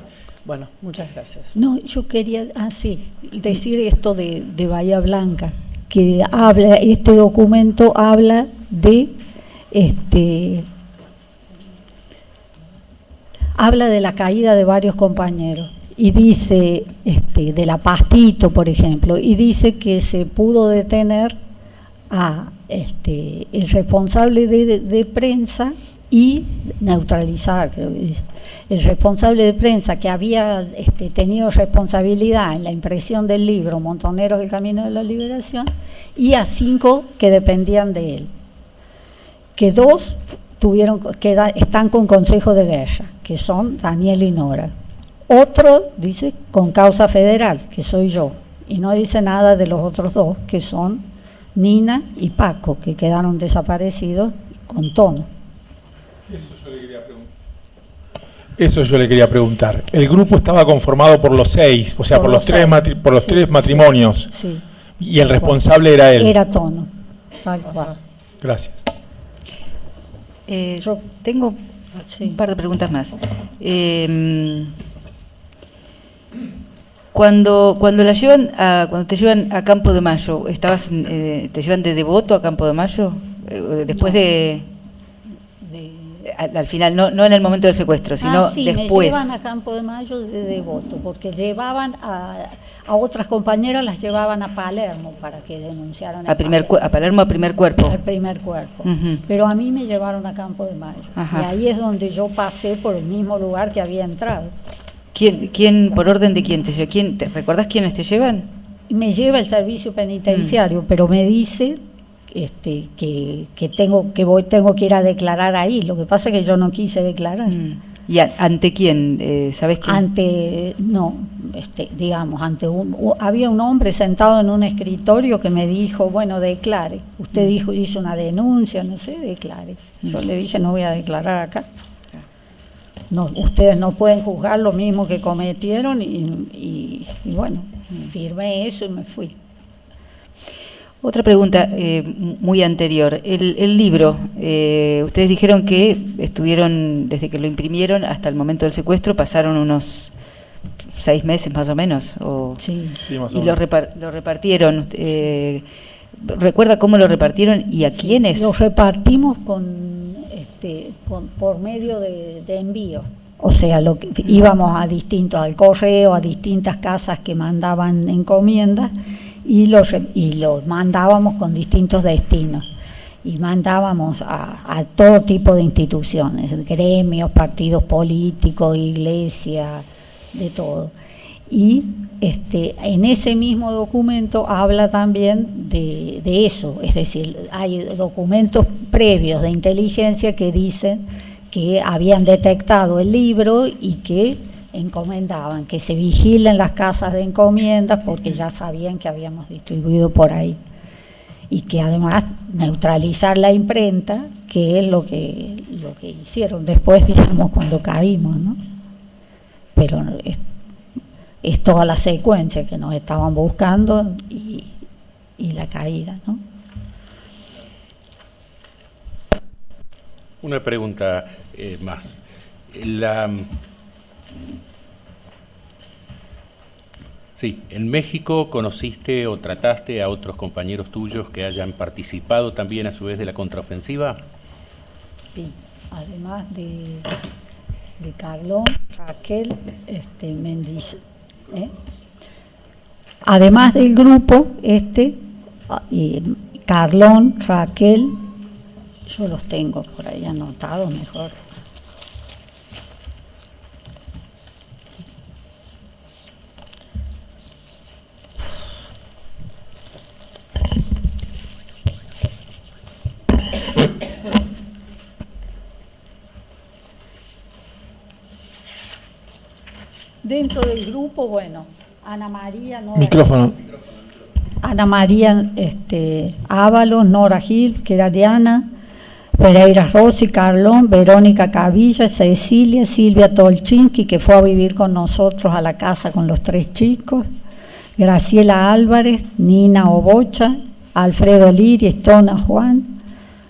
Bueno, muchas gracias. No, yo quería decir esto de Bahía Blanca, que este documento habla de habla de la caída de varios compañeros y dice, de la Pastito, por ejemplo, y dice que se pudo detener a el responsable de prensa y neutralizar, creo que dice, el responsable de prensa que había tenido responsabilidad en la impresión del libro Montoneros del Camino de la Liberación, y a 5 que dependían de él, que 2 están con consejo de guerra, que son Daniel y Nora. Otro dice con causa federal, que soy yo, y no dice nada de los otros 2, que son Nina y Paco, que quedaron desaparecidos con Tono. Eso yo le quería preguntar. El grupo estaba conformado por los 6, o sea, por los 3 matrimonios. Sí. Y el responsable era él. Era Tono, tal cual. Gracias. Yo tengo un par de preguntas más. Cuando te llevan a Campo de Mayo, ¿te llevan de Devoto a Campo de Mayo? Después al final, no en el momento del secuestro, sino después. Me llevan a Campo de Mayo de Devoto, porque llevaban a otras compañeras, las llevaban a Palermo para que denunciaran. A Palermo, a primer cuerpo. Al primer cuerpo. Uh-huh. Pero a mí me llevaron a Campo de Mayo. Ajá. Y ahí es donde yo pasé por el mismo lugar que había entrado. ¿Quién, por orden de quién te lleva? ¿Recordás quiénes te llevan? Me lleva el servicio penitenciario, pero me dice que tengo que ir a declarar ahí. Lo que pasa es que yo no quise declarar. ¿Y ante quién? ¿Sabés quién? Había un hombre sentado en un escritorio que me dijo, bueno, declare. Usted hizo una denuncia, no sé, declare. Yo le dije, no voy a declarar acá. No, ustedes no pueden juzgar lo mismo que cometieron y bueno, firmé eso y me fui. Otra pregunta muy anterior. El libro, ustedes dijeron que estuvieron, desde que lo imprimieron hasta el momento del secuestro, pasaron unos 6 meses más o menos. Sí, más o menos. Y lo repartieron. ¿Recuerda cómo lo repartieron y a quiénes? Lo repartimos por medio de envío. O sea, íbamos al correo, a distintas casas que mandaban encomiendas y los mandábamos con distintos destinos. Y mandábamos a todo tipo de instituciones, gremios, partidos políticos, iglesias, de todo. Y en ese mismo documento habla también de eso, es decir, hay documentos previos de inteligencia que dicen que habían detectado el libro y que encomendaban que se vigilen las casas de encomiendas porque ya sabían que habíamos distribuido por ahí. Y que además neutralizar la imprenta, que es lo que hicieron después, digamos, cuando caímos, ¿no? Pero es toda la secuencia que nos estaban buscando y la caída, ¿no? Una pregunta más. Sí, ¿en México conociste o trataste a otros compañeros tuyos que hayan participado también a su vez de la contraofensiva? Sí, además de Carlón, Raquel, Mendiz. Además del grupo, Carlón, Raquel, yo los tengo por ahí anotados mejor. Dentro del grupo, bueno, Ana María, micrófono. Ana María Ábalos, Nora Gil, que era Diana, Pereira Rossi, Carlón, Verónica Cavilla, Cecilia, Silvia Tolchinski, que fue a vivir con nosotros a la casa con los 3 chicos, Graciela Álvarez, Nina Obocha, Alfredo Liri, Estona Juan,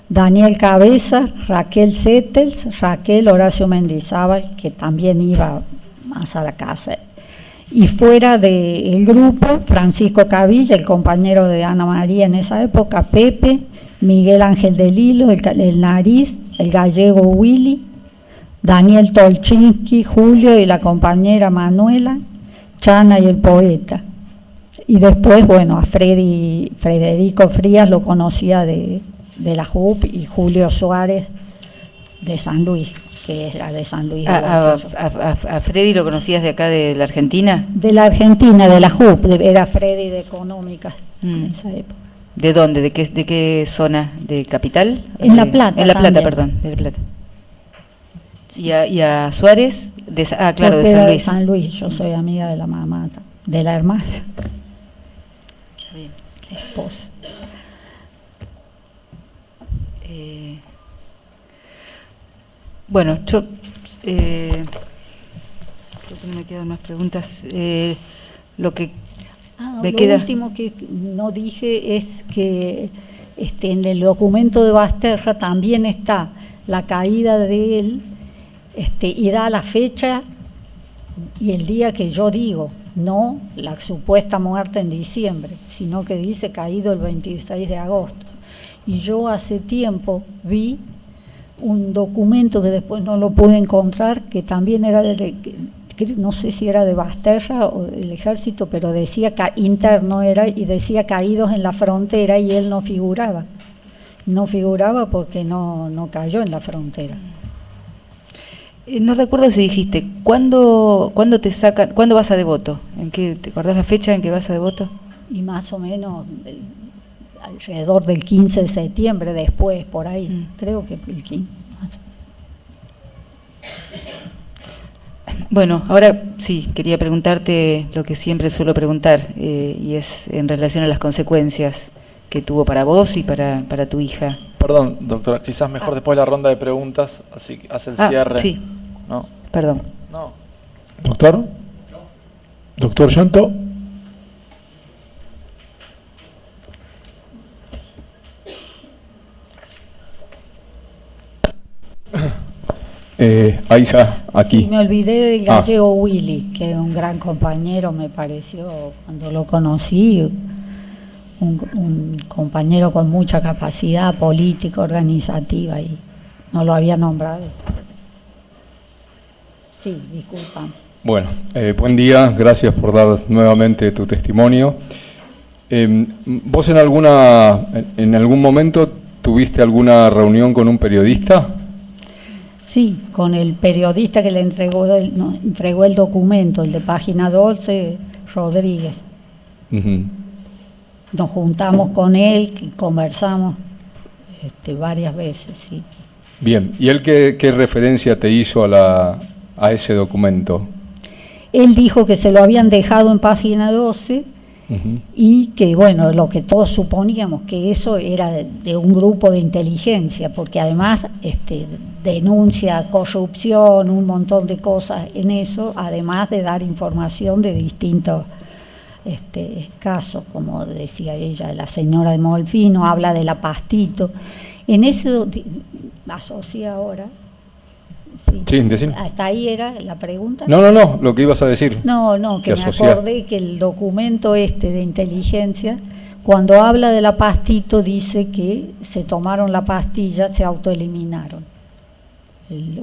Daniel Cabeza, Raquel Settels, Raquel Horacio Mendizábal, que también iba más a la casa. Y fuera del grupo, Francisco Cavilla, el compañero de Ana María en esa época, Pepe, Miguel Ángel del Hilo, el Nariz, el gallego Willy, Daniel Tolchinski, Julio y la compañera Manuela, Chana y el poeta. Y después, bueno, a Federico Frías lo conocía de la JUP y Julio Suárez de San Luis, que era de San Luis. ¿A Freddy lo conocías de acá, de la Argentina? De la Argentina, de la JUP, era Freddy de Económicas en esa época. ¿De dónde? ¿De qué zona? ¿De Capital? En La Plata. En La Plata, perdón, de La Plata. ¿Y a Suárez? Claro, de San Luis. De San Luis, yo soy amiga de la mamá, de la hermana. Está bien. La esposa. Bueno, yo creo que no me quedan más preguntas. Lo último que no dije es que en el documento de Basterra también está la caída de él, y da la fecha y el día que yo digo, no la supuesta muerte en diciembre, sino que dice caído el 26 de agosto. Y yo hace tiempo vi un documento que después no lo pude encontrar, que también era no sé si era de Basterra o del ejército, pero decía interno era, y decía caídos en la frontera, y él no figuraba. No figuraba porque no cayó en la frontera. No recuerdo si dijiste, ¿cuándo te sacan, cuándo vas a Devoto? ¿Te acordás la fecha en que vas a Devoto? Y más o menos alrededor del 15 de septiembre, después, por ahí, creo que el 15. Bueno, ahora sí, quería preguntarte lo que siempre suelo preguntar, y es en relación a las consecuencias que tuvo para vos y para tu hija. Perdón, doctora, quizás mejor después de la ronda de preguntas, así que hace el cierre. Sí, ¿No? perdón. No. ¿Doctor? ¿Doctor Yonto? Aiza, aquí. Sí, me olvidé del gallego Willy, que es un gran compañero, me pareció, cuando lo conocí, un compañero con mucha capacidad política, organizativa, y no lo había nombrado. Sí, disculpa. Bueno, buen día, gracias por dar nuevamente tu testimonio. ¿Vos en algún momento tuviste alguna reunión con un periodista? Sí, con el periodista que le entregó el documento, el de Página 12, Rodríguez. Uh-huh. Nos juntamos con él, conversamos varias veces, sí. Bien, ¿y él qué referencia te hizo a ese documento? Él dijo que se lo habían dejado en Página 12, uh-huh, y que, bueno, lo que todos suponíamos, que eso era de un grupo de inteligencia, porque además denuncia corrupción, un montón de cosas en eso, además de dar información de distintos casos, como decía ella, la señora de Molfino, habla de la Pastito. En eso asocia ahora. Sí, decir. ¿Hasta ahí era la pregunta? No, lo que ibas a decir. No, que me acordé que el documento de inteligencia, cuando habla de la Pastito, dice que se tomaron la pastilla, se autoeliminaron.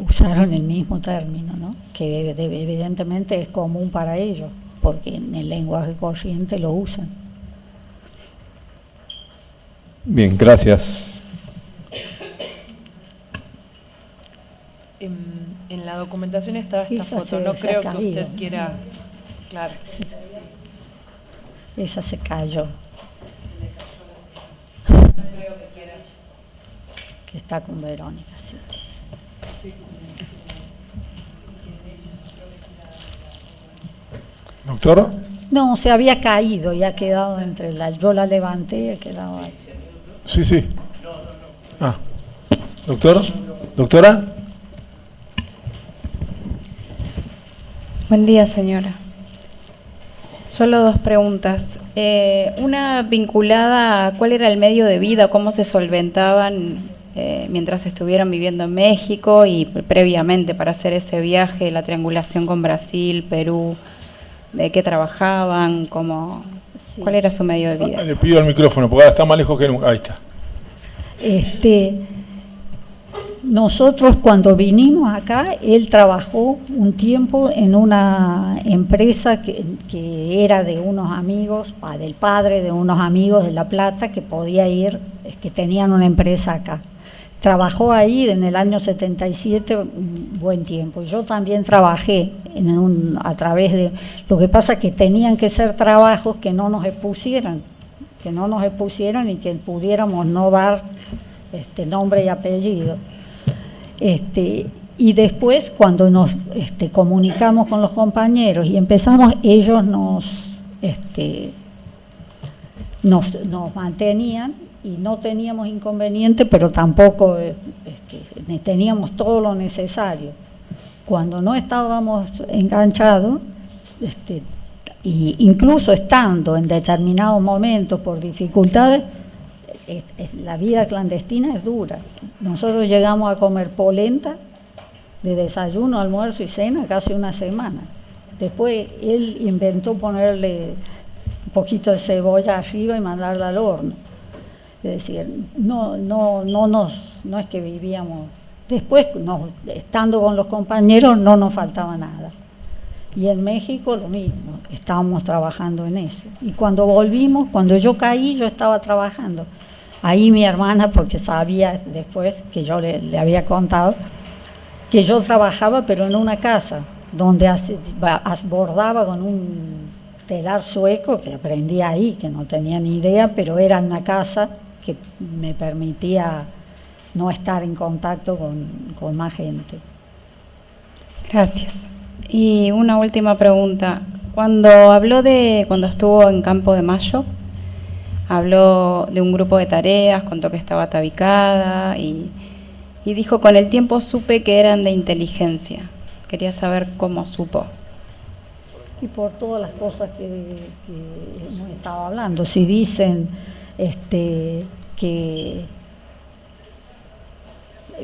Usaron el mismo término, ¿no? Que evidentemente es común para ellos, porque en el lenguaje corriente lo usan. Bien, gracias. En la documentación estaba esta foto, no creo que usted quiera... Claro. Sí. Esa se cayó. Que está con Verónica, sí. ¿Doctor? No, se había caído y ha quedado yo la levanté y ha quedado ahí. Sí. ¿Doctor? ¿Doctora? Buen día, señora. Solo dos preguntas. Una vinculada a cuál era el medio de vida, cómo se solventaban mientras estuvieron viviendo en México y previamente para hacer ese viaje, la triangulación con Brasil, Perú, de qué trabajaban, cuál era su medio de vida. Le pido el micrófono porque ahora está más lejos que nunca. Ahí está. Nosotros cuando vinimos acá, él trabajó un tiempo en una empresa que era de unos amigos, del padre de unos amigos de La Plata, que podía ir, que tenían una empresa acá. Trabajó ahí en el año 77 un buen tiempo. Yo también trabajé a través de... Lo que pasa es que tenían que ser trabajos que no nos expusieran y que pudiéramos no dar nombre y apellido. Y después, cuando nos comunicamos con los compañeros y empezamos, ellos nos mantenían y no teníamos inconveniente, pero tampoco teníamos todo lo necesario. Cuando no estábamos enganchados, y incluso estando en determinados momentos por dificultades, la vida clandestina es dura. Nosotros llegamos a comer polenta de desayuno, almuerzo y cena casi una semana. Después él inventó ponerle un poquito de cebolla arriba y mandarla al horno. Es decir, no es que vivíamos. Después, estando con los compañeros, no nos faltaba nada. Y en México lo mismo, estábamos trabajando en eso. Y cuando volvimos, cuando yo caí, yo estaba trabajando. Ahí mi hermana, porque sabía después que yo le había contado, que yo trabajaba pero en una casa donde bordaba con un telar sueco que aprendí ahí, que no tenía ni idea, pero era una casa que me permitía no estar en contacto con más gente. Gracias. Y una última pregunta. Cuando estuvo en Campo de Mayo, habló de un grupo de tareas, contó que estaba atabicada y dijo, con el tiempo supe que eran de inteligencia. Quería saber cómo supo. Y por todas las cosas que hemos estado hablando. Si dicen que,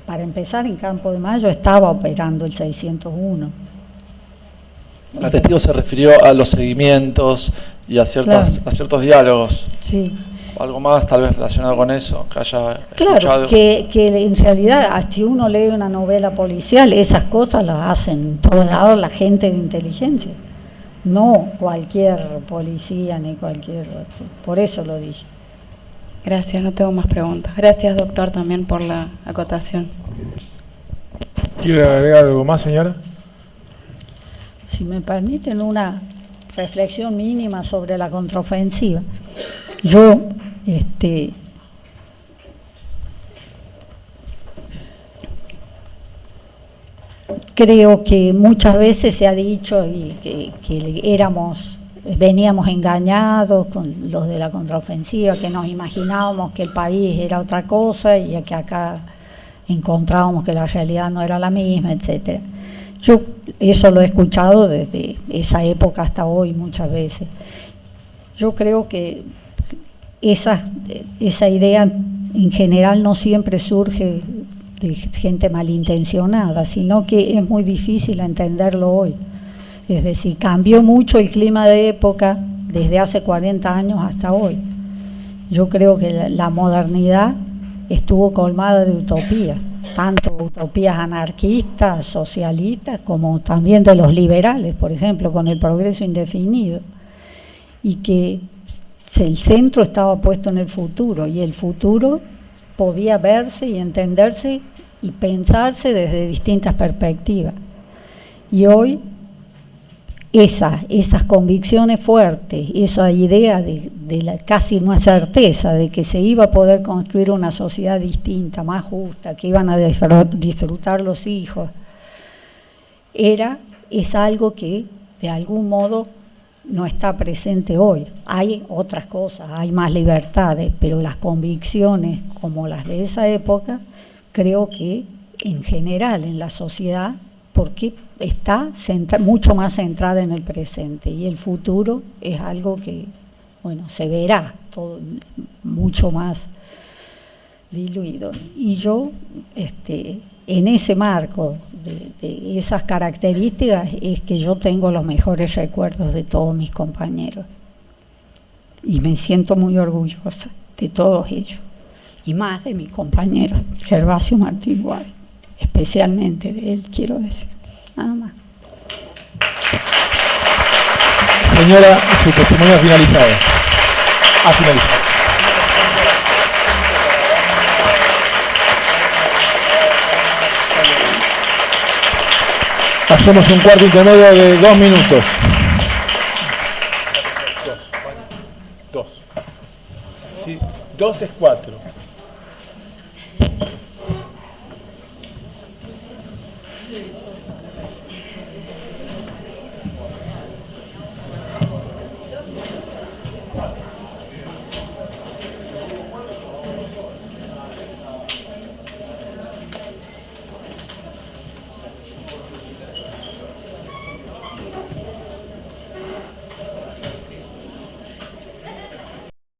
para empezar, en Campo de Mayo estaba operando el 601. La testigo se refirió a los seguimientos y a ciertos diálogos. Sí. Algo más tal vez relacionado con eso, que haya escuchado. Claro, que en realidad, si uno lee una novela policial, esas cosas las hacen en todos lados la gente de inteligencia, no cualquier policía ni cualquier otro. Por eso lo dije. Gracias, no tengo más preguntas. Gracias, doctor, también por la acotación. ¿Quiere agregar algo más, señora? Si me permiten una reflexión mínima sobre la contraofensiva. Yo, creo que muchas veces se ha dicho que veníamos engañados con los de la contraofensiva, que nos imaginábamos que el país era otra cosa y que acá encontrábamos que la realidad no era la misma, etcétera. Yo eso lo he escuchado desde esa época hasta hoy muchas veces. Yo creo que esa idea en general no siempre surge de gente malintencionada, sino que es muy difícil entenderlo hoy. Es decir, cambió mucho el clima de época desde hace 40 años hasta hoy. Yo creo que la modernidad estuvo colmada de utopía, tanto utopías anarquistas, socialistas, como también de los liberales, por ejemplo, con el progreso indefinido, y que el centro estaba puesto en el futuro, y el futuro podía verse y entenderse y pensarse desde distintas perspectivas. Y hoy esas convicciones fuertes, esa idea de casi una certeza de que se iba a poder construir una sociedad distinta, más justa, que iban a disfrutar los hijos, es algo que de algún modo no está presente hoy. Hay otras cosas, hay más libertades, pero las convicciones como las de esa época, creo que en general en la sociedad, porque está mucho más centrada en el presente, y el futuro es algo que, bueno, se verá todo mucho más diluido. Y yo, en ese marco de esas características, es que yo tengo los mejores recuerdos de todos mis compañeros. Y me siento muy orgullosa de todos ellos. Y más de mi compañero, Gervasio Martín Guay. Especialmente de él, quiero decir. Nada más. Señora, su testimonio ha finalizado. Ha finalizado. Hacemos un cuarto intermedio de 2 minutos. Dos. Sí, 2 es 4.